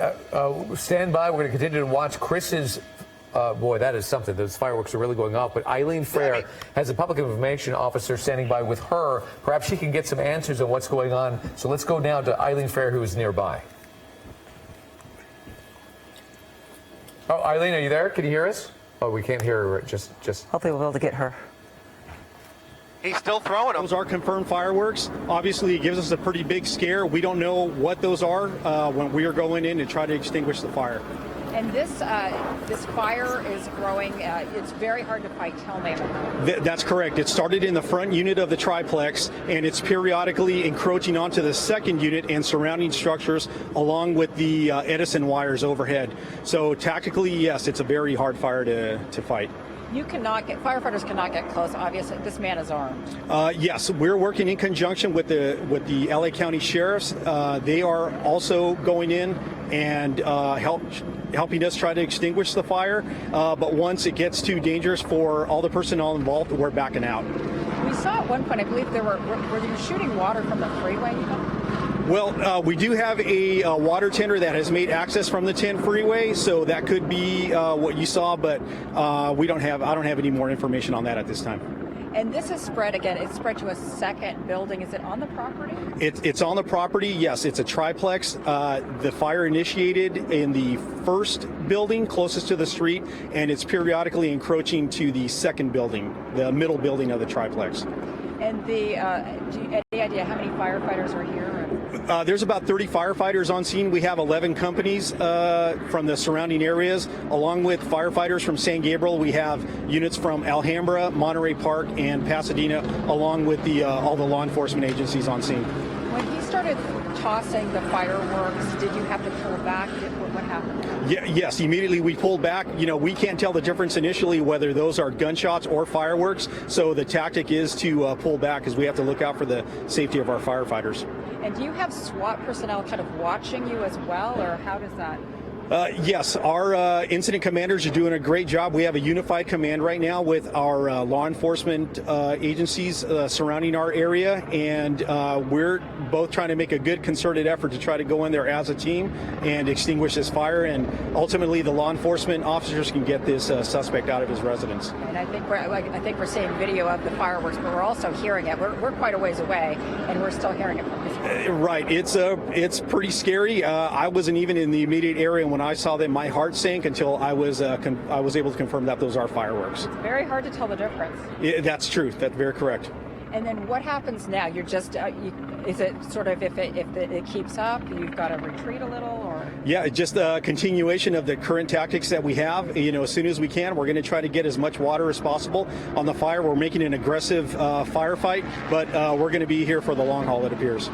S1: Stand by. We're going to continue to watch Chris's. Boy, that is something. Those fireworks are really going off. But Eileen Frere has a public information officer standing by with her. Perhaps she can get some answers on what's going on. So let's go now to Eileen Frere, who is nearby. Oh, Eileen, are you there? Can you hear us? Oh, we can't hear her. Just.
S5: Hopefully we'll be able to get her.
S4: He's still throwing them.
S6: Those are confirmed fireworks. Obviously, it gives us a pretty big scare. We don't know what those are when we are going in and try to extinguish the fire.
S3: And this fire is growing. It's very hard to fight. Tell me.
S6: That's correct. It started in the front unit of the triplex, and it's periodically encroaching onto the second unit and surrounding structures, along with the Edison wires overhead. So tactically, yes, it's a very hard fire to fight.
S3: Firefighters cannot get close. Obviously, this man is armed.
S6: Yes, we're working in conjunction with the LA County Sheriffs. They are also going in and helping us try to extinguish the fire. But once it gets too dangerous for all the personnel involved, we're backing out.
S3: We saw at one point, I believe, were you shooting water from the freeway?
S6: Well, we do have a water tender that has made access from the 10 freeway, so that could be what you saw, but I don't have any more information on that at this time.
S3: And this is spread again. It's spread to a second building. Is it on the property?
S6: It's on the property. Yes, it's a triplex. The fire initiated in the first building closest to the street, and it's periodically encroaching to the second building, the middle building of the triplex.
S3: And do you have any idea how many firefighters are here?
S6: There's about 30 firefighters on scene. We have 11 companies from the surrounding areas, along with firefighters from San Gabriel. We have units from Alhambra, Monterey Park, and Pasadena, along with all the law enforcement agencies on scene.
S3: When he started tossing the fireworks, did you have to pull back? What happened?
S6: Yes, immediately we pulled back. We can't tell the difference initially whether those are gunshots or fireworks, so the tactic is to pull back because we have to look out for the safety of our firefighters.
S3: And do you have SWAT personnel kind of watching you as well, or how does that?
S6: Yes, our incident commanders are doing a great job. We have a unified command right now with our law enforcement agencies surrounding our area, and we're both trying to make a good concerted effort to try to go in there as a team and extinguish this fire, and ultimately the law enforcement officers can get this suspect out of his residence.
S3: And I think we're seeing video of the fireworks, but we're also hearing it. We're quite a ways away, and we're still hearing it from this.
S6: Right, it's pretty scary. I wasn't even in the immediate area, and when I saw them, my heart sank until I was able to confirm that those are fireworks.
S3: It's very hard to tell the difference.
S6: That's true. That's very correct.
S3: And then what happens now? You're just, is it sort of if it keeps up, you've got to retreat a little, or?
S6: Yeah, just a continuation of the current tactics that we have. As soon as we can, we're going to try to get as much water as possible on the fire. We're making an aggressive firefight, but we're going to be here for the long haul, it appears.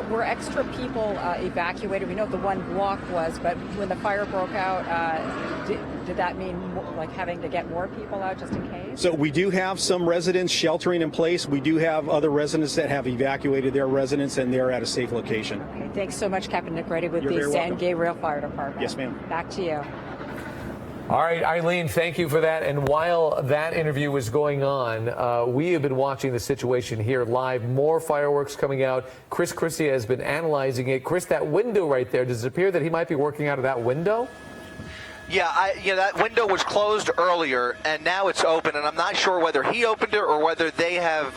S3: Were extra people evacuated? We know the one block was, but when the fire broke out, did that mean like having to get more people out just in case?
S6: So we do have some residents sheltering in place. We do have other residents that have evacuated their residence, and they're at a safe location.
S3: Okay, thanks so much, Captain Nick Grady with
S6: You're
S3: the
S6: very
S3: San
S6: welcome.
S3: Gabriel Fire Department.
S6: Yes, ma'am.
S3: Back to you.
S1: All right, Eileen, thank you for that. And while that interview was going on, we have been watching the situation here live. More fireworks coming out. Chris Christie has been analyzing it. Chris, that window right there, does it appear that he might be working out of that window?
S4: Yeah, that window was closed earlier, and now it's open, and I'm not sure whether he opened it or whether they have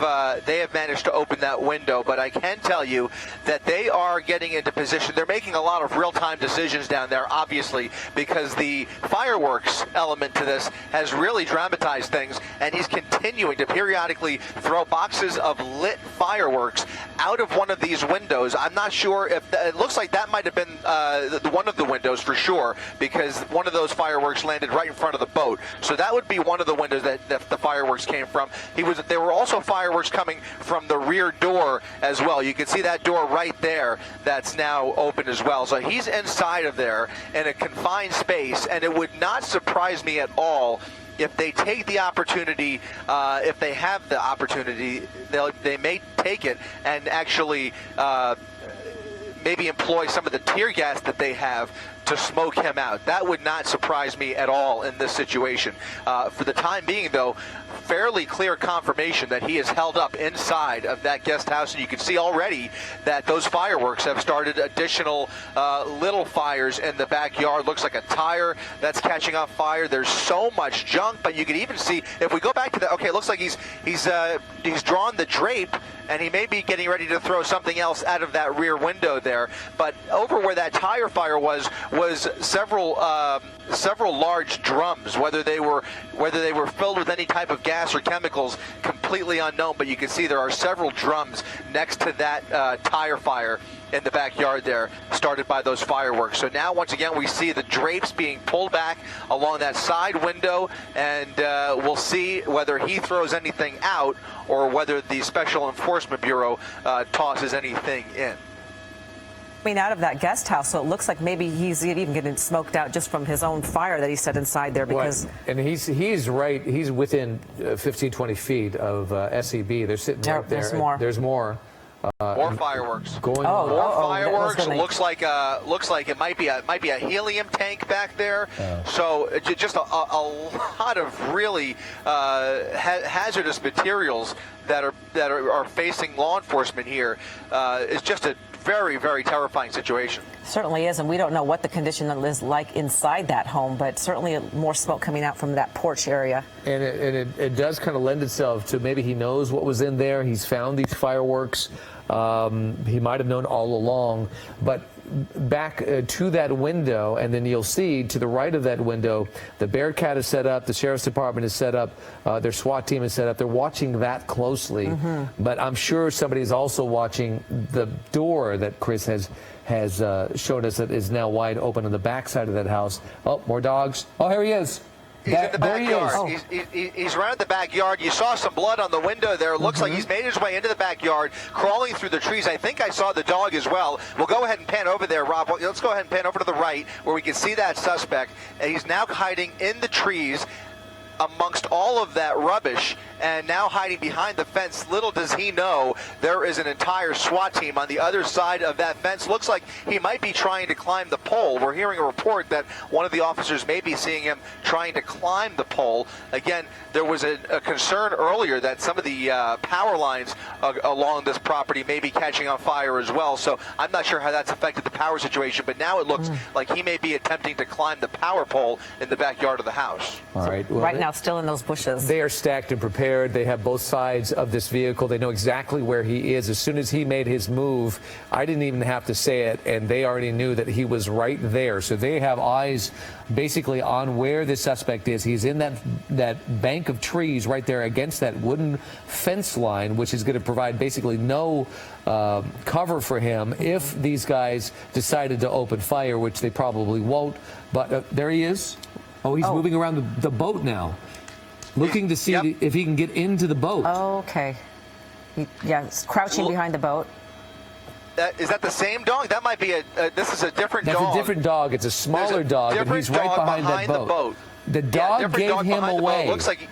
S4: managed to open that window. But I can tell you that they are getting into position. They're making a lot of real-time decisions down there, obviously, because the fireworks element to this has really dramatized things, and he's continuing to periodically throw boxes of lit fireworks out of one of these windows. I'm not sure if it looks like that might have been one of the windows for sure, because one of those fireworks landed right in front of the boat. So that would be one of the windows that the fireworks came from. There were also fireworks coming from the rear door as well. You can see that door right there that's now open as well. So he's inside of there in a confined space, and it would not surprise me at all if they take the opportunity, if they have the opportunity, they may take it and actually maybe employ some of the tear gas that they have to smoke him out. That would not surprise me at all in this situation. For the time being, though, fairly clear confirmation that he is held up inside of that guest house, and you can see already that those fireworks have started additional little fires in the backyard. Looks like a tire that's catching on fire. There's so much junk, but you can even see, if we go back to that, okay, it looks like he's drawn the drape, and he may be getting ready to throw something else out of that rear window there. But over where that tire fire was several large drums. Whether they were filled with any type of gas or chemicals, completely unknown. But you can see there are several drums next to that tire fire in the backyard there, started by those fireworks. So now, once again, we see the drapes being pulled back along that side window, and we'll see whether he throws anything out or whether the Special Enforcement Bureau tosses anything in.
S5: Out of that guest house, so it looks like maybe he's even getting smoked out just from his own fire that he set inside there. Because
S1: and he's within 15, 20 feet of SEB. They're sitting right there.
S5: There's more.
S1: There's more.
S4: More fireworks.
S1: Going on.
S4: More fireworks. Looks like it might be a helium tank back there. So just a lot of really hazardous materials that are facing law enforcement here. It's just a very, very terrifying situation.
S5: Certainly is, and we don't know what the condition is like inside that home, but certainly more smoke coming out from that porch area.
S1: And it does kind of lend itself to maybe he knows what was in there. He's found these fireworks. He might have known all along. But back to that window, and then you'll see to the right of that window, the barricade is set up, the sheriff's department is set up, their SWAT team is set up. They're watching that closely. But I'm sure somebody is also watching the door that Chris has showed us that is now wide open on the back side of that house. Oh, more dogs. Oh, here he is.
S4: He's in the backyard. He's right in the backyard. You saw some blood on the window there. It looks like he's made his way into the backyard, crawling through the trees. I think I saw the dog as well. We'll go ahead and pan over there, Rob. Let's go ahead and pan over to the right where we can see that suspect. And he's now hiding in the trees amongst all of that rubbish, and now hiding behind the fence. Little does he know there is an entire SWAT team on the other side of that fence. Looks like he might be trying to climb the pole. We're hearing a report that one of the officers may be seeing him trying to climb the pole. Again, there was a concern earlier that some of the power lines along this property may be catching on fire as well. So I'm not sure how that's affected the power situation, but now it looks like he may be attempting to climb the power pole in the backyard of the house.
S1: All right. Well,
S5: right now, still in those bushes.
S1: They are stacked and prepared. They have both sides of this vehicle. They know exactly where he is. As soon as he made his move, I didn't even have to say it, and they already knew that he was right there. So they have eyes basically on where the suspect is. He's in that bank of trees right there against that wooden fence line, which is going to provide basically no cover for him if these guys decided to open fire, which they probably won't. But there he is. Oh, he's moving around the boat now, looking to see if he can get into the boat.
S5: Okay. He's crouching behind the boat.
S4: Is that the same dog? That might be this is a different dog.
S1: That's a different dog. It's a smaller dog, but he's right behind that boat. The dog gave him away.
S4: Looks like.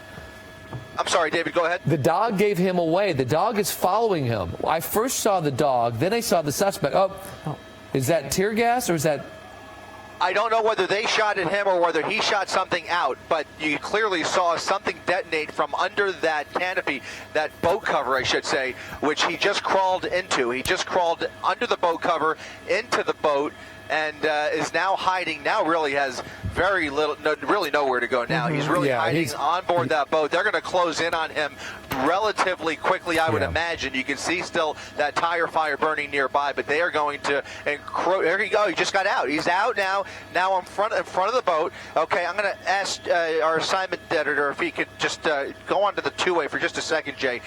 S4: I'm sorry, David, go ahead.
S1: The dog gave him away. The dog is following him. I first saw the dog, then I saw the suspect. Is that tear gas or is that...
S4: I don't know whether they shot at him or whether he shot something out, but you clearly saw something detonate from under that canopy, that boat cover, I should say, which he just crawled into. He just crawled under the boat cover into the boat and is now hiding. Now really has very little, really nowhere to go now. He's really hiding on board that boat. They're going to close in on him relatively quickly, I would imagine. You can see still that tire fire burning nearby, but they are going to there you go. He just got out. He's out now. Now in front of the boat. Okay, I'm going to ask our assignment editor if he could just go onto the two-way for just a second, Jay.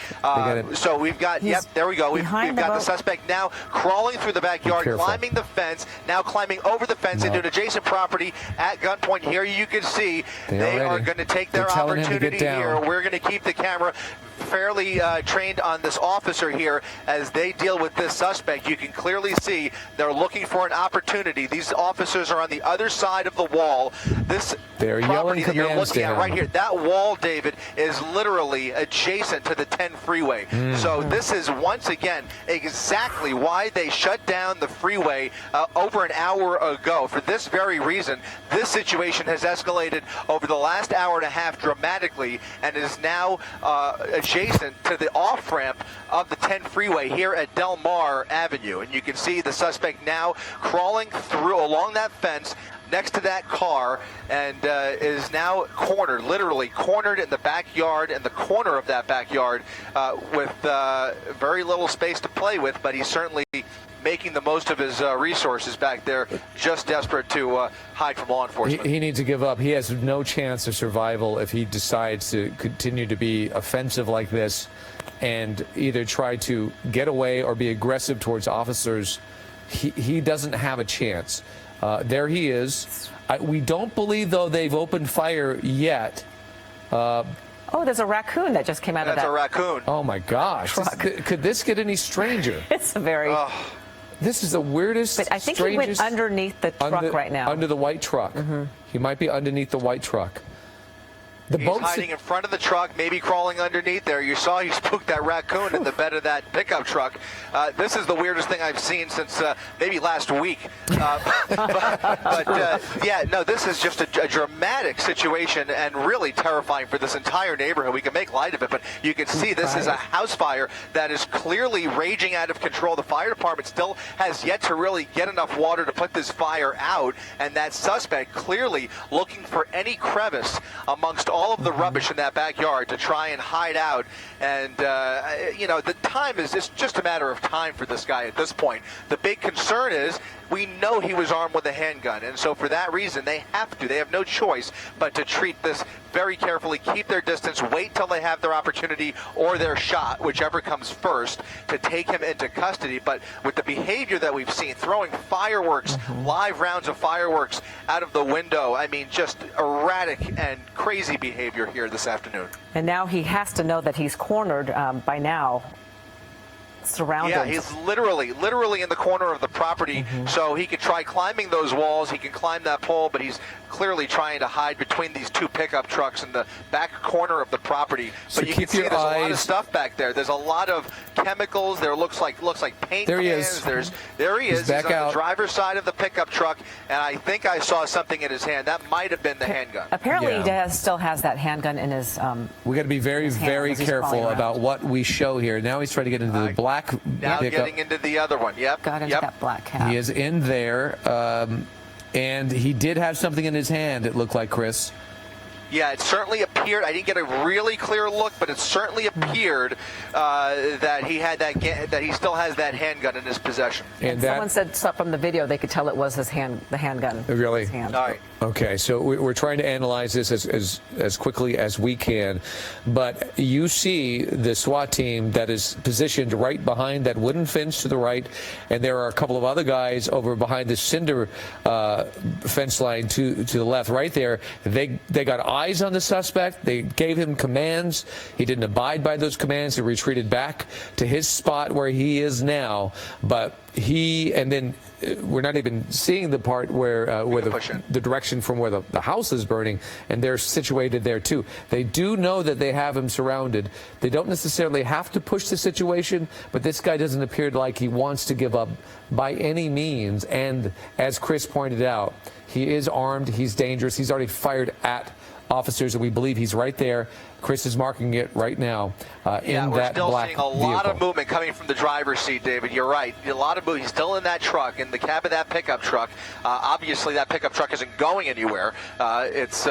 S4: So we've got, there we go. We've got the suspect now crawling through the backyard, climbing the fence, now climbing over the fence into an adjacent property at gunpoint. Here you can see they are going to take their opportunity here. We're going to keep the camera fairly trained on this officer here as they deal with this suspect. You can clearly see they're looking for an opportunity. These officers are on the other side of the wall. This property that you're looking at right here, that wall, David, is literally adjacent to the 10 freeway. So this is once again exactly why they shut down the freeway over an hour ago. For this very reason, this situation has escalated over the last hour and a half dramatically and is now adjacent to the off-ramp of the 10 freeway here at Del Mar Avenue. And you can see the suspect now crawling through along that fence next to that car and is now cornered, literally cornered in the backyard, in the corner of that backyard with very little space to play with, but he's certainly making the most of his resources back there, just desperate to hide from law enforcement.
S1: He needs to give up. He has no chance of survival if he decides to continue to be offensive like this and either try to get away or be aggressive towards officers. He doesn't have a chance. There he is. We don't believe, though, they've opened fire yet.
S5: Oh, there's a raccoon that just came out of that.
S4: That's a raccoon.
S1: Oh, my gosh. Could this get any stranger?
S5: It's a very...
S1: This is the weirdest,
S5: But I think he went underneath the truck right now.
S1: Under the white truck. He might be underneath the white truck.
S4: He's hiding in front of the truck, maybe crawling underneath there. You saw he spooked that raccoon in the bed of that pickup truck. This is the weirdest thing I've seen since maybe last week. Yeah, no, this is just a dramatic situation and really terrifying for this entire neighborhood. We can make light of it, but you can see this is a house fire that is clearly raging out of control. The fire department still has yet to really get enough water to put this fire out, and that suspect clearly looking for any crevice amongst all of the rubbish in that backyard to try and hide out. And you know, the time is just a matter of time for this guy at this point. The big concern is we know he was armed with a handgun, and so for that reason they have no choice but to treat this very carefully, keep their distance, wait till they have their opportunity or their shot, whichever comes first, to take him into custody. But with the behavior that we've seen, throwing fireworks, live rounds of fireworks out of the window, I mean, just erratic and crazy behavior here this afternoon.
S5: And now he has to know that he's cornered by now. Surrounded.
S4: Yeah, he's literally in the corner of the property, so he could try climbing those walls. He can climb that pole, but he's clearly trying to hide between these two pickup trucks in the back corner of the property.
S1: So
S4: but you can see there's a lot of stuff back there. There's a lot of chemicals. There looks like paint
S1: there
S4: cans.
S1: He is.
S4: There he is.
S1: He's
S4: on the driver's side of the pickup truck, and I think I saw something in his hand. That might have been the handgun.
S5: Apparently, he still has that handgun in his.
S1: We got to be very careful about what we show here. Now he's trying to get into the black.
S4: Now getting into the other one. Yep.
S5: Got into that black cap.
S1: He is in there, and he did have something in his hand. It looked like, Chris.
S4: Yeah, it certainly appeared. I didn't get a really clear look, but it certainly appeared that he had that he still has that handgun in his possession.
S5: And someone said from the video they could tell it was the handgun.
S1: Really?
S5: His hand.
S4: All right.
S1: Okay, so we're trying to analyze this as quickly as we can, but you see the SWAT team that is positioned right behind that wooden fence to the right, and there are a couple of other guys over behind the cinder fence line to the left. Right there, they got eyes on the suspect. They gave him commands. He didn't abide by those commands. He retreated back to his spot where he is now, but and then we're not even seeing the part where the direction from where the house is burning, and they're situated there too. They do know that they have him surrounded. They don't necessarily have to push the situation, but this guy doesn't appear like he wants to give up by any means. And as Chris pointed out, he is armed. He's dangerous. He's already fired at officers, and we believe he's right there. Chris is marking it right now in that black vehicle.
S4: We're still seeing a lot of movement coming from the driver's seat, David. You're right. A lot of movement. He's still in that truck, in the cab of that pickup truck. Obviously, that pickup truck isn't going anywhere. It's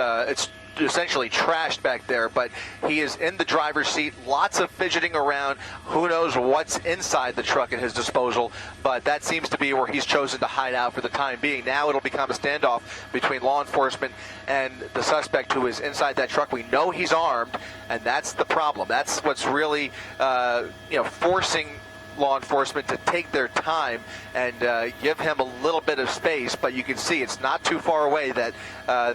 S4: essentially trashed back there, but he is in the driver's seat, lots of fidgeting around. Who knows what's inside the truck at his disposal, but that seems to be where he's chosen to hide out for the time being. Now it'll become a standoff between law enforcement and the suspect who is inside that truck. We know he's armed, and that's the problem. That's what's really forcing law enforcement to take their time and give him a little bit of space, but you can see it's not too far away that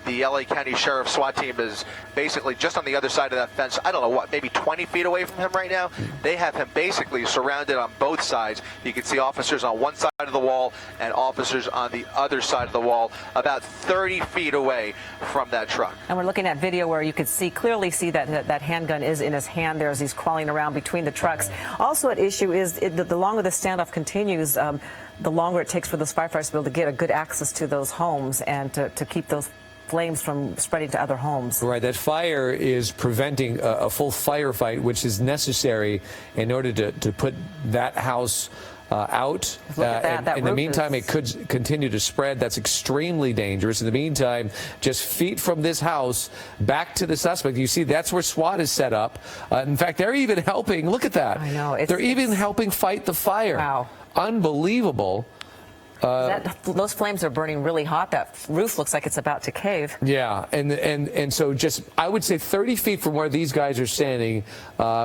S4: the LA County Sheriff's SWAT team is basically just on the other side of that fence. I don't know what, maybe 20 feet away from him right now. They have him basically surrounded on both sides. You can see officers on one side of the wall and officers on the other side of the wall, about 30 feet away from that truck.
S5: And we're looking at video where you could clearly see that handgun is in his hand there as he's crawling around between the trucks. Also at issue is the longer the standoff continues, the longer it takes for those firefighters to be able to get a good access to those homes and to keep those flames from spreading to other homes.
S1: Right, that fire is preventing a full firefight, which is necessary in order to put that house out.
S5: Look at that. That
S1: in the
S5: roof
S1: meantime,
S5: is...
S1: it could continue to spread. That's extremely dangerous. In the meantime, just feet from this house back to the suspect. You see, that's where SWAT is set up. In fact, they're even helping. Look at that.
S5: I know.
S1: They're even helping fight the fire.
S5: Wow.
S1: Unbelievable.
S5: Those flames are burning really hot. That roof looks like it's about to cave.
S1: Yeah, and so just, I would say 30 feet from where these guys are standing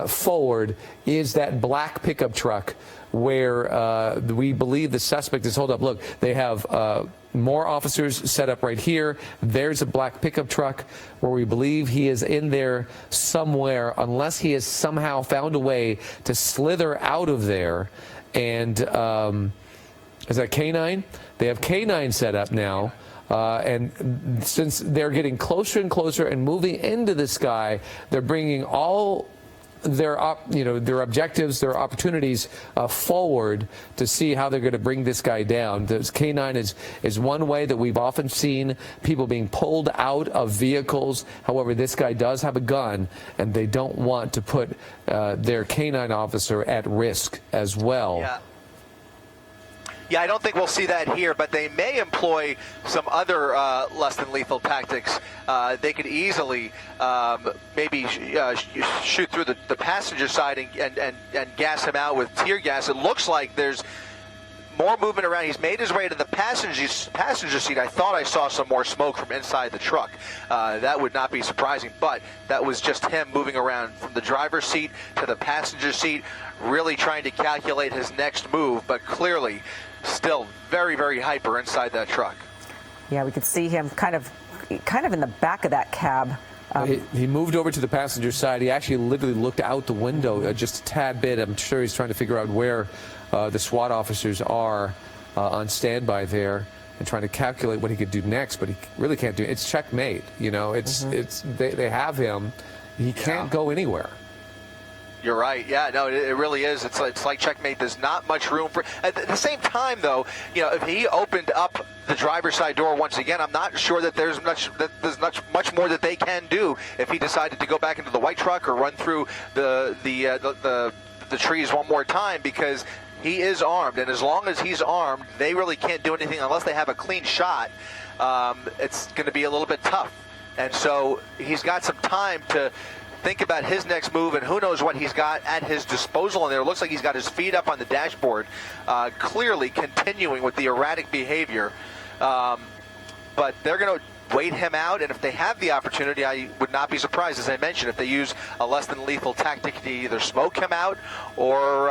S1: forward is that black pickup truck where we believe the suspect is holed up. Look, they have more officers set up right here. There's a black pickup truck where we believe he is in there somewhere, unless he has somehow found a way to slither out of there. And is that K9? They have K9 set up now. And since they're getting closer and closer and moving into this guy, they're bringing all their objectives, their opportunities forward to see how they're going to bring this guy down. This K9 is one way that we've often seen people being pulled out of vehicles. However, this guy does have a gun, and they don't want to put their K9 officer at risk as well.
S4: Yeah. Yeah, I don't think we'll see that here, but they may employ some other less than lethal tactics. They could easily maybe shoot through the passenger side and gas him out with tear gas. It looks like there's more movement around. He's made his way to the passenger seat. I thought I saw some more smoke from inside the truck. That would not be surprising, but that was just him moving around from the driver's seat to the passenger seat, really trying to calculate his next move, but clearly still very, very hyper inside that truck.
S5: Yeah, we could see him kind of in the back of that cab.
S1: He moved over to the passenger side. He actually literally looked out the window just a tad bit. I'm sure he's trying to figure out where the SWAT officers are on standby there and trying to calculate what he could do next, but he really can't do it. It's checkmate. You know, they have him. He can't go anywhere.
S4: You're right. Yeah, no, it really is. It's like checkmate. There's not much room for. At the same time, though, you know, if he opened up the driver's side door once again, I'm not sure that there's much more that they can do if he decided to go back into the white truck or run through the trees one more time, because he is armed, and as long as he's armed, they really can't do anything unless they have a clean shot. It's going to be a little bit tough, and so he's got some time to think about his next move, and who knows what he's got at his disposal in there. It looks like he's got his feet up on the dashboard, clearly continuing with the erratic behavior. But they're going to wait him out, and if they have the opportunity, I would not be surprised, as I mentioned, if they use a less than lethal tactic to either smoke him out, or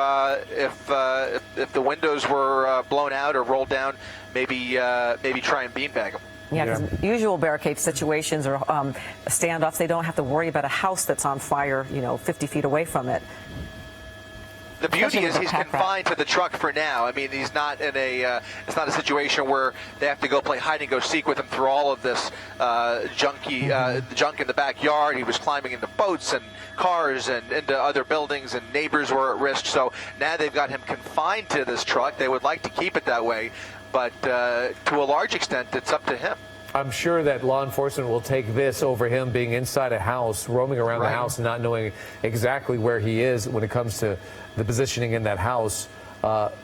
S4: if the windows were blown out or rolled down, maybe try and beanbag him.
S5: Yeah, because usual barricade situations or standoffs, they don't have to worry about a house that's on fire, 50 feet away from it.
S4: The beauty is he's confined to the truck for now. I mean, he's not in it's not a situation where they have to go play hide and go seek with him through all of this junk in the backyard. He was climbing into boats and cars and into other buildings, and neighbors were at risk. So now they've got him confined to this truck. They would like to keep it that way, but to a large extent, it's up to him.
S1: I'm sure that law enforcement will take this over him being inside a house, roaming around the house, and not knowing exactly where he is when it comes to the positioning in that house.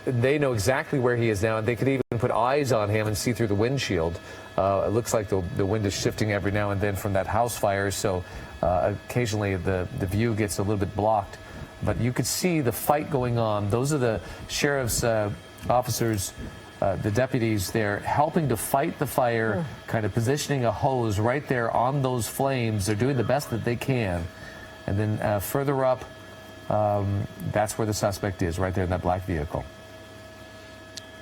S1: They know exactly where he is now, and they could even put eyes on him and see through the windshield. It looks like the wind is shifting every now and then from that house fire, so occasionally the view gets a little bit blocked. But you could see the fight going on. Those are the sheriff's officers, the deputies there, helping to fight the fire, kind of positioning a hose right there on those flames. They're doing the best that they can. And then further up That's where the suspect is, right there in that black vehicle.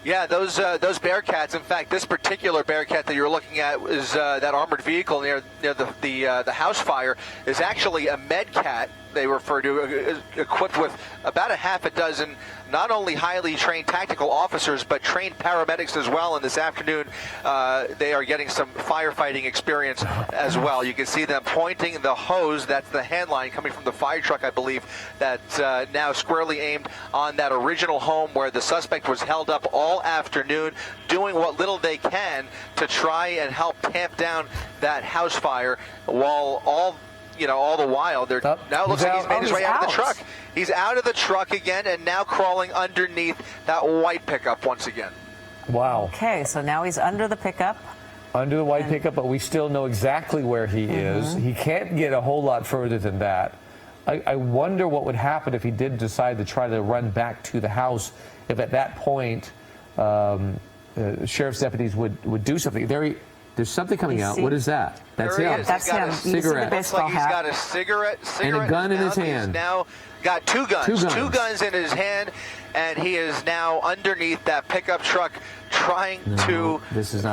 S4: Yeah, those Bearcats. In fact, this particular Bearcat that you're looking at is that armored vehicle near the house fire is actually a Medcat. They refer to equipped with about a half a dozen not only highly trained tactical officers but trained paramedics as well. And this afternoon they are getting some firefighting experience as well. You can see them pointing the hose, that's the hand line coming from the fire truck, I believe, that's now squarely aimed on that original home where the suspect was held up all afternoon, doing what little they can to try and help tamp down that house fire, while all the while, now it looks like he's made his way out of the truck. He's out of the truck again and now crawling underneath that white pickup once again.
S1: Wow.
S5: Okay, so now he's under the pickup.
S1: Under the white pickup, but we still know exactly where he is. He can't get a whole lot further than that. I wonder what would happen if he did decide to try to run back to the house, if at that point sheriff's deputies would do something. There's something coming out. What is that? That's
S4: there
S1: him.
S4: Is.
S5: That's him.
S1: Cigarette.
S4: Looks like he's got a cigarette
S1: and a gun in his hand.
S4: He's now got two guns. Two guns in his hand, and he is now underneath that pickup truck trying to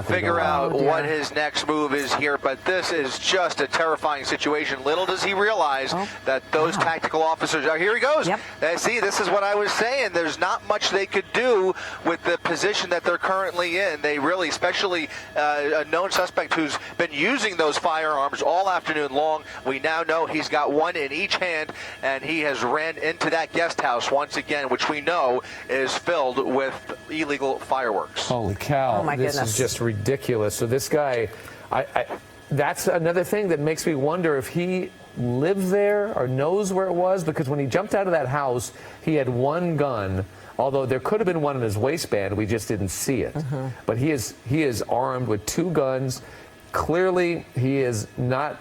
S4: figure out what his next move is here. But this is just a terrifying situation. Little does he realize that those tactical officers are here. He goes.
S5: Yep.
S4: See, this is what I was saying. There's not much they could do with the position that they're currently in. They really, especially a known suspect who's been using those firearms all afternoon long. We now know he's got one in each hand, and he has ran into that guest house once again, which we know is filled with illegal fireworks.
S1: Holy cow.
S5: Oh my
S1: This
S5: goodness.
S1: is just ridiculous. So this guy, that's another thing that makes me wonder if he lived there or knows where it was, because when he jumped out of that house, he had one gun, although there could have been one in his waistband. We just didn't see it. But he is armed with two guns. Clearly, he is not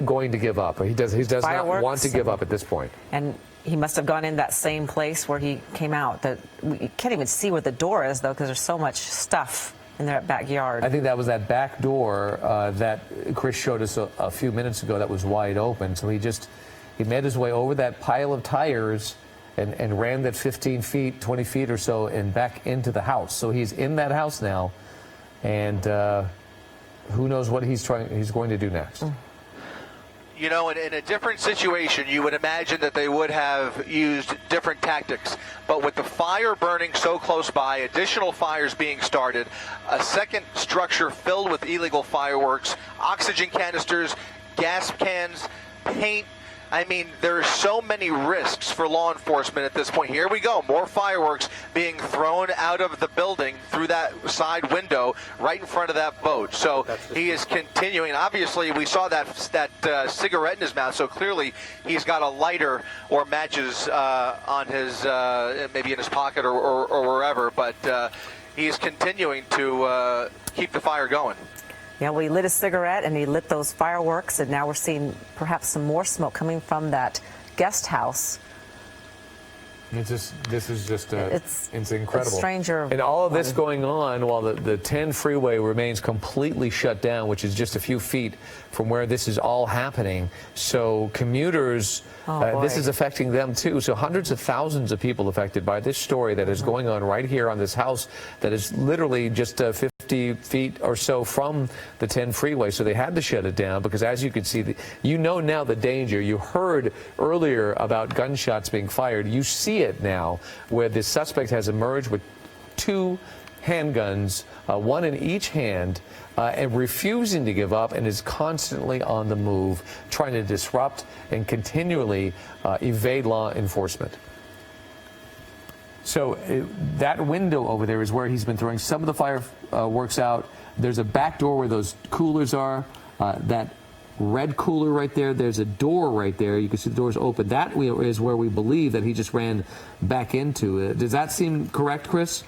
S1: going to give up. He does not want to give up at this point.
S5: And he must have gone in that same place where he came out. That we can't even see where the door is, though, because there's so much stuff in their backyard.
S1: I think that was that back door that Chris showed us a few minutes ago that was wide open. So he made his way over that pile of tires and ran that 15 feet, 20 feet or so, and back into the house. So he's in that house now, and who knows what he's going to do next.
S4: You know, in a different situation, you would imagine that they would have used different tactics. But with the fire burning so close by, additional fires being started, a second structure filled with illegal fireworks, oxygen canisters, gas cans, paint. I mean, there are so many risks for law enforcement at this point. Here we go, more fireworks being thrown out of the building through that side window right in front of that boat. So he is continuing. Obviously, we saw that cigarette in his mouth, so clearly he's got a lighter or matches on his, maybe in his pocket or wherever, but he is continuing to keep the fire going.
S5: Yeah, well, he lit a cigarette and he lit those fireworks, and now we're seeing perhaps some more smoke coming from that guest house.
S1: This is just it's incredible.
S5: A stranger.
S1: And all of this going on while the 10 freeway remains completely shut down, which is just a few feet from where this is all happening. So commuters, this is affecting them too. So hundreds of thousands of people affected by this story that is going on right here on this house that is literally just 50 feet or so from the 10 freeway. So they had to shut it down because, as you can see, you know now the danger. You heard earlier about gunshots being fired. You see it now where the suspect has emerged with two handguns, one in each hand, and refusing to give up, and is constantly on the move, trying to disrupt and continually evade law enforcement. So that window over there is where he's been throwing some of the fireworks out. There's a back door where those coolers are. That red cooler right there. There's a door right there. You can see the door's open. That is where we believe that he just ran back into. Does that seem correct, Chris?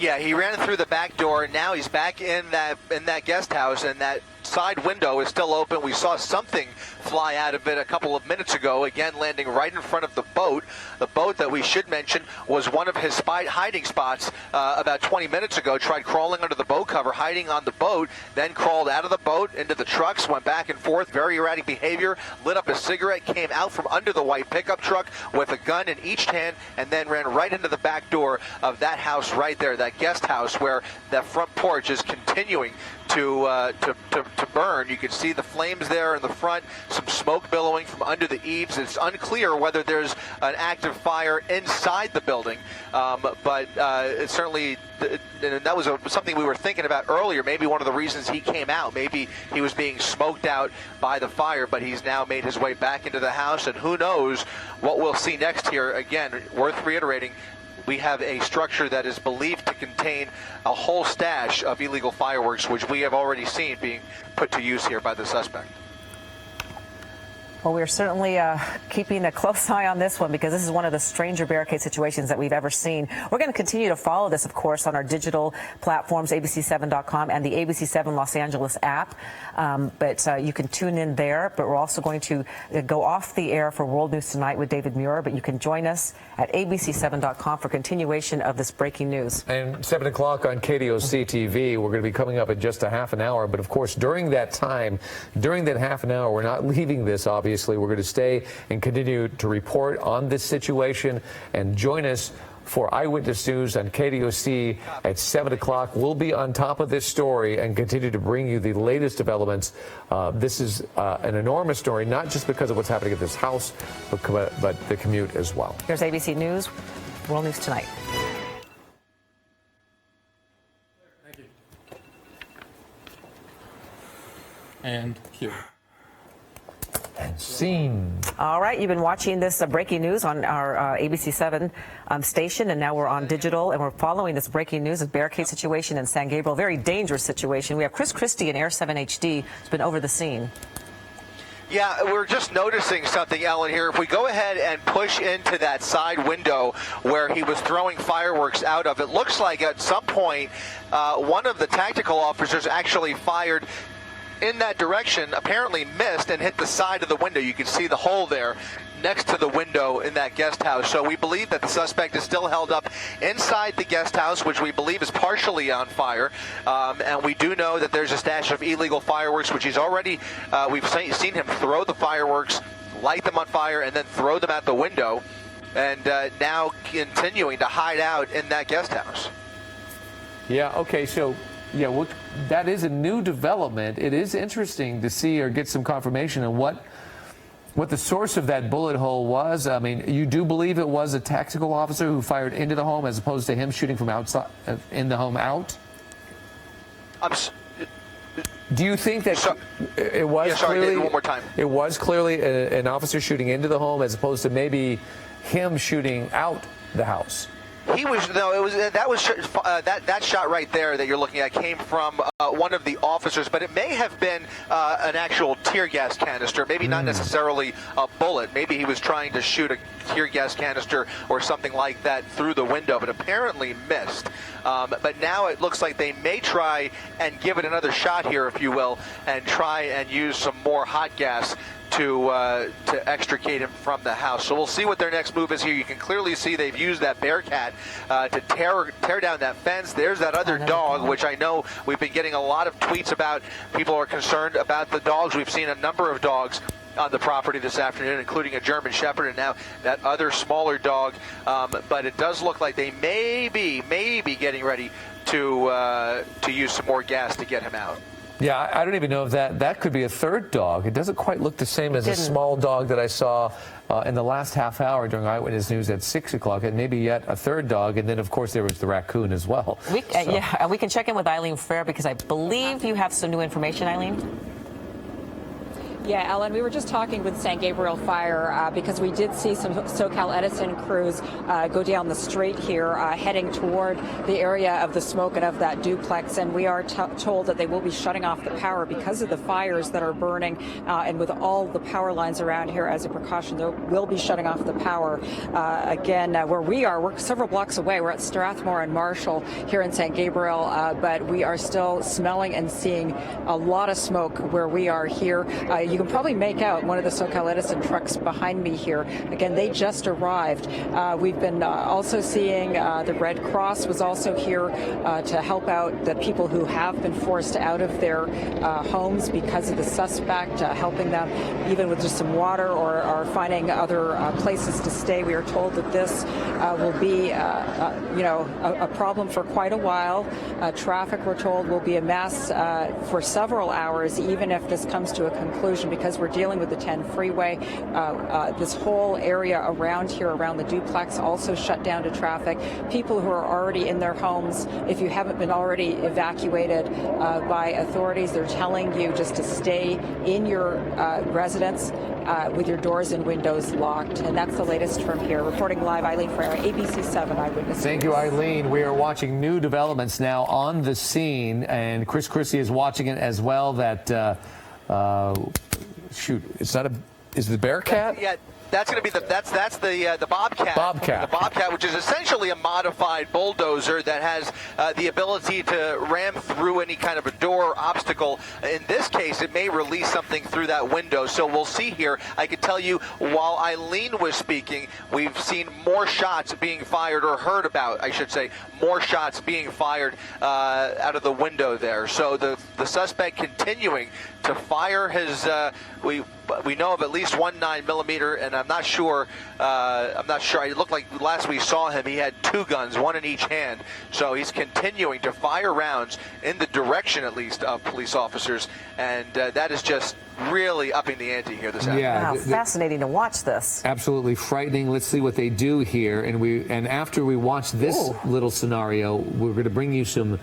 S4: Yeah, he ran through the back door, and now he's back in that guest house, and that side window is still open. We saw something fly out of it a couple of minutes ago, again landing right in front of the boat. The boat that we should mention was one of his hiding spots about 20 minutes ago. Tried crawling under the boat cover, hiding on the boat, then crawled out of the boat into the trucks, went back and forth, very erratic behavior, lit up a cigarette, came out from under the white pickup truck with a gun in each hand, and then ran right into the back door of that house right there, that guest house, where that front porch is continuing to burn. You can see the flames there in the front, some smoke billowing from under the eaves. It's unclear whether there's an active fire inside the building, but it certainly, and that was something we were thinking about earlier, maybe one of the reasons he came out. Maybe he was being smoked out by the fire, but he's now made his way back into the house, and who knows what we'll see next here. Again, worth reiterating, we have a structure that is believed to contain a whole stash of illegal fireworks, which we have already seen being put to use here by the suspect.
S5: Well, we're certainly keeping a close eye on this one, because this is one of the stranger barricade situations that we've ever seen. We're going to continue to follow this, of course, on our digital platforms, abc7.com and the ABC7 Los Angeles app. But you can tune in there. But we're also going to go off the air for World News Tonight with David Muir. But you can join us at abc7.com for continuation of this breaking news.
S1: And 7 o'clock on KDOC TV, we're going to be coming up in just a half an hour. But of course, during that time, during that half an hour, we're not leaving this, obviously. We're going to stay and continue to report on this situation, and join us for Eyewitness News on KDOC at 7 o'clock. We'll be on top of this story and continue to bring you the latest developments. This is an enormous story, not just because of what's happening at this house, but the commute as well.
S5: Here's ABC News, World News Tonight.
S7: Thank you. And cue.
S1: And scene.
S5: All right, you've been watching this breaking news on our ABC7 station, and now we're on digital, and we're following this breaking news, this barricade situation in San Gabriel. Very dangerous situation. We have Chris Christie in Air 7 HD, who's been over the scene.
S4: Yeah, we're just noticing something, Ellen, here. If we go ahead and push into that side window where he was throwing fireworks out of, it looks like at some point one of the tactical officers actually fired in that direction, apparently missed, and hit the side of the window. You can see the hole there next to the window in that guest house. So we believe that the suspect is still held up inside the guest house, which we believe is partially on fire. And we do know that there's a stash of illegal fireworks, which he's already, we've seen him throw the fireworks, light them on fire, and then throw them out the window, and now continuing to hide out in that guest house.
S1: Yeah, okay, so yeah, well, that is a new development. It is interesting to see or get some confirmation on what the source of that bullet hole was. I mean, you do believe it was a tactical officer who fired into the home as opposed to him shooting from outside, in the home out? Do you think that it was clearly,
S4: one more time.
S1: It was clearly an officer shooting into the home as opposed to maybe him shooting out the house?
S4: He was that shot right there that you're looking at came from one of the officers, but it may have been an actual tear gas canister, maybe not necessarily a bullet. Maybe he was trying to shoot a tear gas canister or something like that through the window, but apparently missed. But now it looks like they may try and give it another shot here, if you will, and try and use some more hot gas to extricate him from the house. So we'll see what their next move is here. You can clearly see they've used that Bearcat to tear down that fence. There's that other dog, which I know we've been getting a lot of tweets about. People are concerned about the dogs. We've seen a number of dogs on the property this afternoon, including a German Shepherd and now that other smaller dog. But it does look like they may be getting ready to use some more gas to get him out.
S1: Yeah, I don't even know if that could be a third dog. It doesn't quite look the same as a small dog that I saw in the last half hour during Eyewitness News at 6 o'clock, and maybe yet a third dog, and then of course there was the raccoon as well.
S5: Yeah, we can check in with Eileen Frere because I believe you have some new information, Eileen.
S3: Yeah, Ellen, we were just talking with San Gabriel Fire because we did see some SoCal Edison crews go down the street here heading toward the area of the smoke and of that duplex, and we are told that they will be shutting off the power because of the fires that are burning, and with all the power lines around here as a precaution, they will be shutting off the power. Again, where we are, we're several blocks away. We're at Strathmore and Marshall here in San Gabriel, but we are still smelling and seeing a lot of smoke where we are here. You can probably make out one of the SoCal Edison trucks behind me here. Again, they just arrived. We've been also seeing the Red Cross was also here to help out the people who have been forced out of their homes because of the suspect, helping them even with just some water or finding other places to stay. We are told that this will be, a problem for quite a while. Traffic, we're told, will be a mess for several hours, even if this comes to a conclusion, because we're dealing with the 10 freeway. This whole area around here, around the duplex, also shut down to traffic. People who are already in their homes, if you haven't been already evacuated by authorities, they're telling you just to stay in your residence with your doors and windows locked. And that's the latest from here. Reporting live, Eileen Frere, ABC 7 Eyewitness.
S1: Thank you, Eileen. We are watching new developments now on the scene, and Chris Christie is watching it as well. That shoot, it's not a. Is it the Bearcat?
S4: Yeah. That's going to be the Bobcat.
S1: Bobcat.
S4: The Bobcat, which is essentially a modified bulldozer that has the ability to ram through any kind of a door or obstacle. In this case, it may release something through that window. So we'll see here. I can tell you, while Eileen was speaking, we've seen more shots being fired, or heard about, I should say, more shots being fired out of the window there. So the suspect continuing to fire his. We know of at least one 9mm, and I'm not sure. It looked like last we saw him, he had two guns, one in each hand. So he's continuing to fire rounds in the direction, at least, of police officers, and that is just really upping the ante here this afternoon.
S1: Yeah,
S5: Wow, fascinating to watch this.
S1: Absolutely frightening. Let's see what they do here, and after we watch this little scenario, we're going to bring you some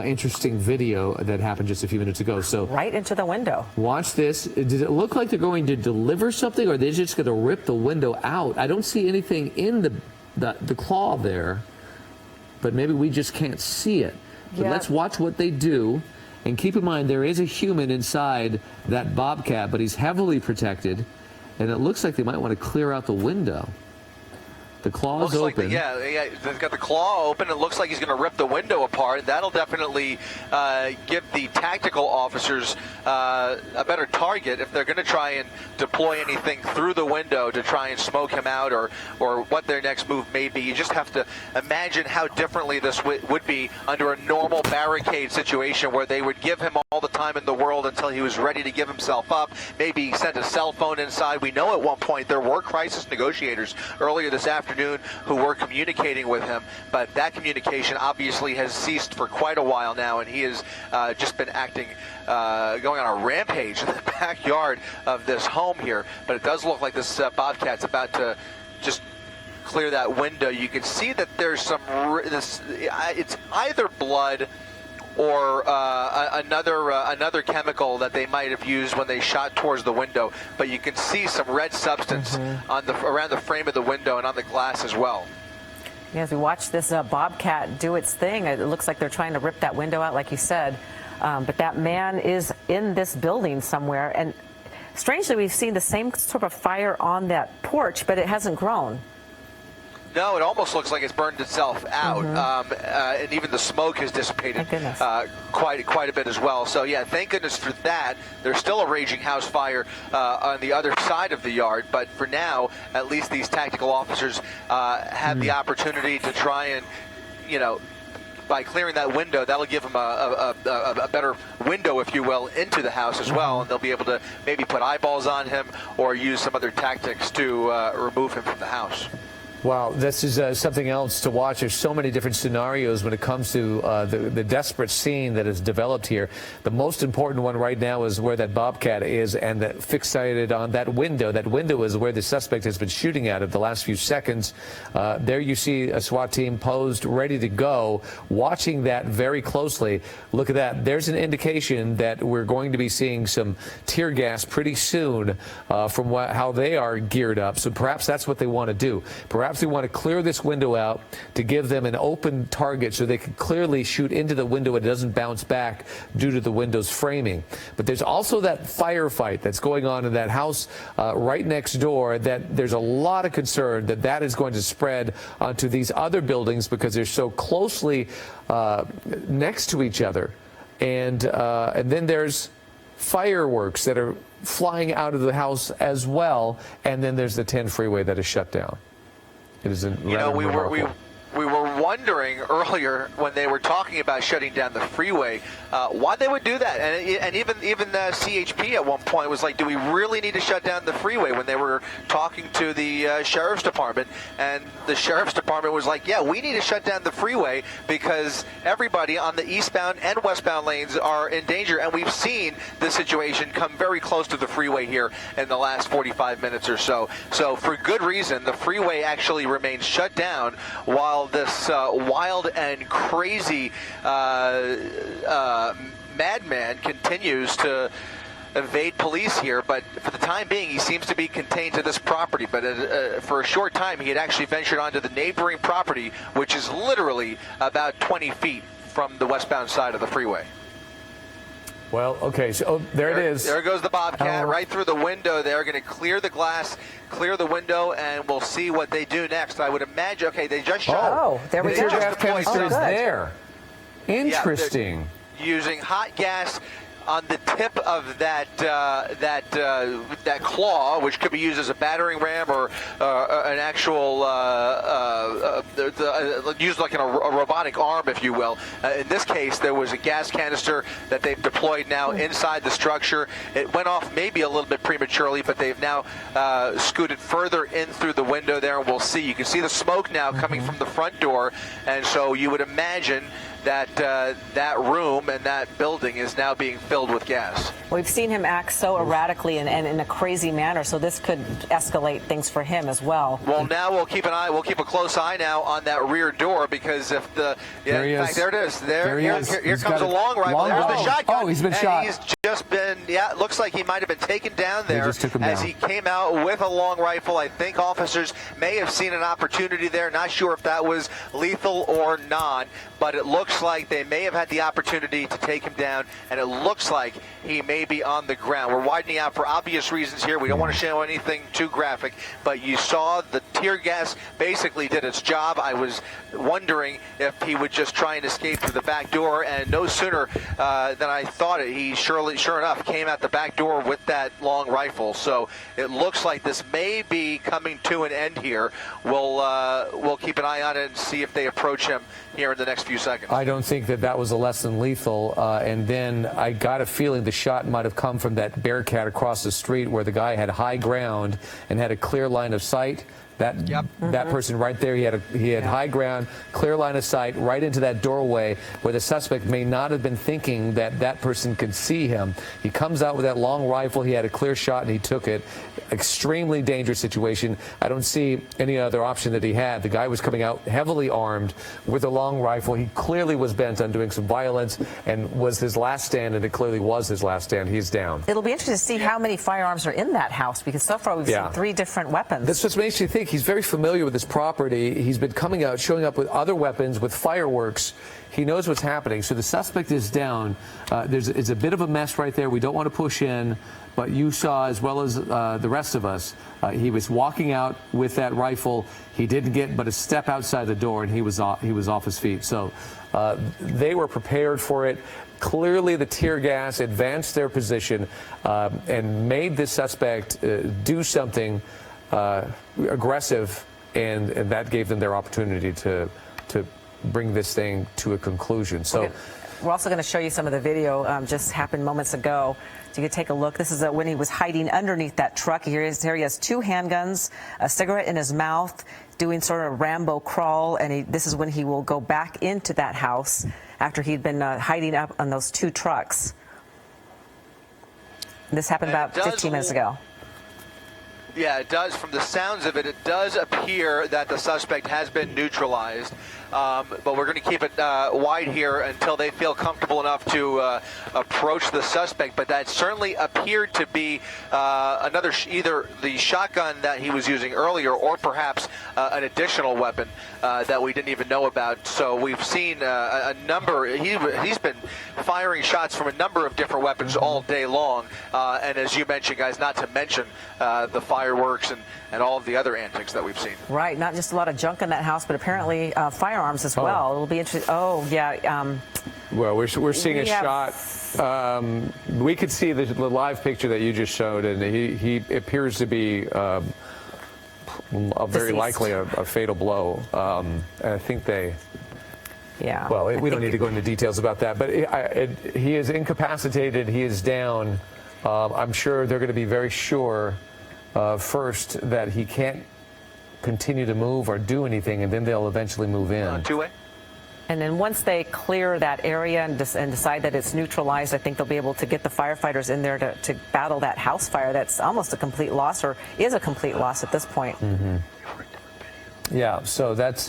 S1: interesting video that happened just a few minutes ago. So
S5: Right into the window.
S1: watch this. Does it look like they're going to deliver something, or are they just going to rip the window out? I don't see anything in the claw there, but maybe we just can't see it. But
S5: Yeah.
S1: let's watch what they do. And keep in mind, there is a human inside that Bobcat, but he's heavily protected, and it looks like they might want to clear out the window. The claw is open.
S4: They've got the claw open. It looks like he's going to rip the window apart. That'll definitely give the tactical officers a better target if they're going to try and deploy anything through the window to try and smoke him out, or what their next move may be. You just have to imagine how differently this would be under a normal barricade situation, where they would give him all the time in the world until he was ready to give himself up. Maybe send a cell phone inside. We know at one point there were crisis negotiators earlier this afternoon who were communicating with him, but that communication obviously has ceased for quite a while now, and he has just been acting, going on a rampage in the backyard of this home here. But it does look like this Bobcat's about to just clear that window. You can see that there's some, it's either blood or another chemical that they might have used when they shot towards the window. But you can see some red substance on around the frame of the window and on the glass as well.
S5: Yeah, as we watch this Bobcat do its thing, it looks like they're trying to rip that window out, like you said. But that man is in this building somewhere. And strangely, we've seen the same sort of fire on that porch, but it hasn't grown.
S4: No, it almost looks like it's burned itself out, and even the smoke has dissipated quite a bit as well. So yeah, thank goodness for that. There's still a raging house fire on the other side of the yard, but for now, at least these tactical officers have the opportunity to try and, by clearing that window, that'll give them a better window, if you will, into the house as well, and they'll be able to maybe put eyeballs on him or use some other tactics to remove him from the house.
S1: Wow, this is something else to watch. There's so many different scenarios when it comes to the desperate scene that is developed here. The most important one right now is where that Bobcat is and that fixated on that window. That window is where the suspect has been shooting at the last few seconds. There you see a SWAT team posed, ready to go, watching that very closely. Look at that. There's an indication that we're going to be seeing some tear gas pretty soon from how they are geared up. So perhaps that's what they want to do. Perhaps they want to clear this window out to give them an open target so they can clearly shoot into the window and it doesn't bounce back due to the window's framing. But there's also that firefight that's going on in that house right next door, that there's a lot of concern that that is going to spread onto these other buildings because they're so closely next to each other. And then there's fireworks that are flying out of the house as well. And then there's the 10 freeway that is shut down. It is
S4: we were wondering earlier when they were talking about shutting down the freeway why they would do that, and even CHP at one point was like, do we really need to shut down the freeway, when they were talking to the sheriff's department, and the sheriff's department was like, yeah, we need to shut down the freeway because everybody on the eastbound and westbound lanes are in danger, and we've seen the situation come very close to the freeway here in the last 45 minutes or so. So for good reason, the freeway actually remains shut down while this wild and crazy madman continues to evade police here. But for the time being, he seems to be contained to this property. But for a short time, he had actually ventured onto the neighboring property, which is literally about 20 feet from the westbound side of the freeway.
S1: Well, okay, so there it is.
S4: There goes the Bobcat right through the window. They're going to clear the glass, clear the window, and we'll see what they do next. I would imagine, okay, they just shot.
S5: Oh, there we
S1: the
S5: go.
S1: tear gas canister is
S5: good.
S1: there. Interesting.
S4: Yeah, using hot gas on the tip of that claw, which could be used as a battering ram or an actual used like a robotic arm, if you will. In this case, there was a gas canister that they've deployed now inside the structure. It went off maybe a little bit prematurely, but they've now scooted further in through the window there, and we'll see. You can see the smoke now coming from the front door, and so you would imagine that that room and that building is now being filled with gas.
S5: We've seen him act so erratically and in a crazy manner, so this could escalate things for him as well.
S4: Well, now we'll keep a close eye now on that rear door, because if the
S1: there he is.
S4: There it is. Here
S1: He's
S4: comes a long rifle. There's the shotgun.
S1: Oh, he's been shot.
S4: He's just been, it looks like he might have been taken down there.
S1: They just took him
S4: as
S1: down.
S4: he came out with a long rifle. I think officers may have seen an opportunity there. Not sure if that was lethal or not, but it looks like they may have had the opportunity to take him down, and it looks like he may be on the ground. We're widening out for obvious reasons here. We don't want to show anything too graphic, but you saw the tear gas basically did its job. I was wondering if he would just try and escape through the back door, and no sooner than I thought it, he sure enough came out the back door with that long rifle. So it looks like this may be coming to an end here. We'll keep an eye on it and see if they approach him here in the next few seconds.
S1: I don't think that was a less than lethal. And then I got a feeling the shot might have come from that barricade across the street where the guy had high ground and had a clear line of sight. That person right there, he had high ground, clear line of sight right into that doorway where the suspect may not have been thinking that that person could see him. He comes out with that long rifle. He had a clear shot and he took it. Extremely dangerous situation. I don't see any other option that he had. The guy was coming out heavily armed with a long rifle. He clearly was bent on doing some violence and was his last stand, and it clearly was his last stand. He's down.
S5: It'll be interesting to see how many firearms are in that house, because so far we've seen 3 different weapons.
S1: This just makes you think he's very familiar with this property. He's been coming out, showing up with other weapons, with fireworks. He knows what's happening. So the suspect is down. It's a bit of a mess right there. We don't want to push in, but you saw, as well as the rest of us, he was walking out with that rifle. He didn't get but a step outside the door, and he was off his feet. So they were prepared for it. Clearly, the tear gas advanced their position and made this suspect do something aggressive, and that gave them their opportunity to bring this thing to a conclusion. So
S5: We're also going to show you some of the video just happened moments ago. So you can take a look. This is when he was hiding underneath that truck. Here he has 2 handguns, a cigarette in his mouth, doing sort of a Rambo crawl. And this is when he will go back into that house after he'd been hiding up on those 2 trucks. This happened about 15 minutes ago.
S4: Yeah, it does. From the sounds of it, it does appear that the suspect has been neutralized. But we're going to keep it wide here until they feel comfortable enough to approach the suspect. But that certainly appeared to be another, either the shotgun that he was using earlier, or perhaps an additional weapon that we didn't even know about. So we've seen a number. He's been firing shots from a number of different weapons all day long. And as you mentioned, guys, not to mention the fireworks and all of the other antics that we've seen.
S5: Right, not just a lot of junk in that house, but apparently firearms as well. It'll be interesting. Oh, yeah.
S1: Well, we're seeing a shot. We could see the live picture that you just showed, and he appears to be very likely a fatal blow. And I think they.
S5: Yeah.
S1: Well, we don't need to go into details about that, but he is incapacitated. He is down. I'm sure they're going to be very sure first that he can't continue to move or do anything, and then they'll eventually move in.
S4: Two-way.
S5: And then once they clear that area and decide that it's neutralized, I think they'll be able to get the firefighters in there to battle that house fire. That's almost a complete loss, or is a complete loss at this point.
S1: Mm-hmm. Yeah, so that's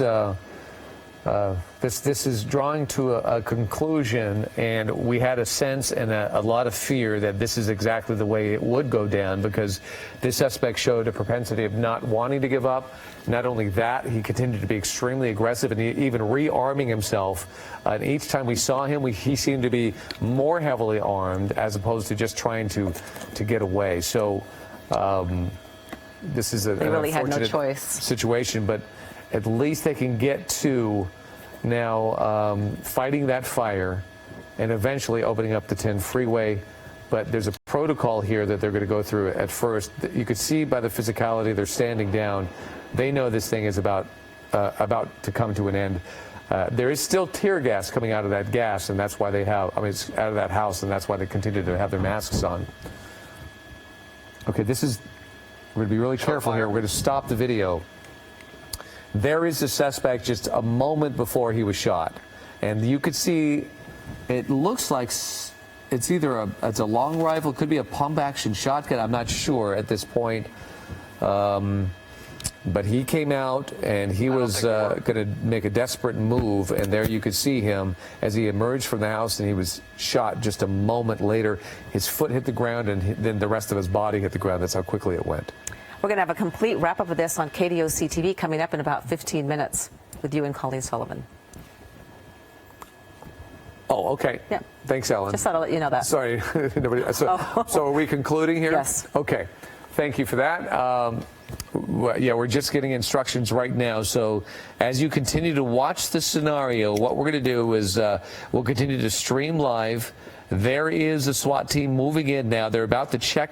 S1: this is drawing to a conclusion, and we had a sense and a lot of fear that this is exactly the way it would go down, because this suspect showed a propensity of not wanting to give up. Not only that, he continued to be extremely aggressive, and even rearming himself. And each time we saw him, he seemed to be more heavily armed as opposed to just trying to get away. So this is an
S5: really had no
S1: unfortunate
S5: choice
S1: situation, but at least they can get to now fighting that fire and eventually opening up the 10 freeway. But there's a protocol here that they're going to go through at first. You could see by the physicality, they're standing down. They know this thing is about to come to an end. There is still tear gas coming out of that gas, and that's why it's out of that house, and that's why they continue to have their masks on. Okay, we're going to be really careful here. We're going to stop the video. There is a suspect just a moment before he was shot, and you could see it looks like it's either a long rifle, could be a pump-action shotgun. I'm not sure at this point, but he came out and he was going to make a desperate move, and there you could see him as he emerged from the house, and he was shot just a moment later. His foot hit the ground, and then the rest of his body hit the ground. That's how quickly it went.
S5: We're going to have a complete wrap-up of this on KDOC TV coming up in about 15 minutes with you and Colleen Sullivan.
S1: Oh, okay.
S5: Yeah.
S1: Thanks, Ellen.
S5: Just thought I'd let you know that.
S1: Sorry. So are we concluding here?
S5: Yes.
S1: Okay. Thank you for that. Yeah, we're just getting instructions right now. So as you continue to watch the scenario, what we're going to do is we'll continue to stream live. There is a SWAT team moving in now. They're about to check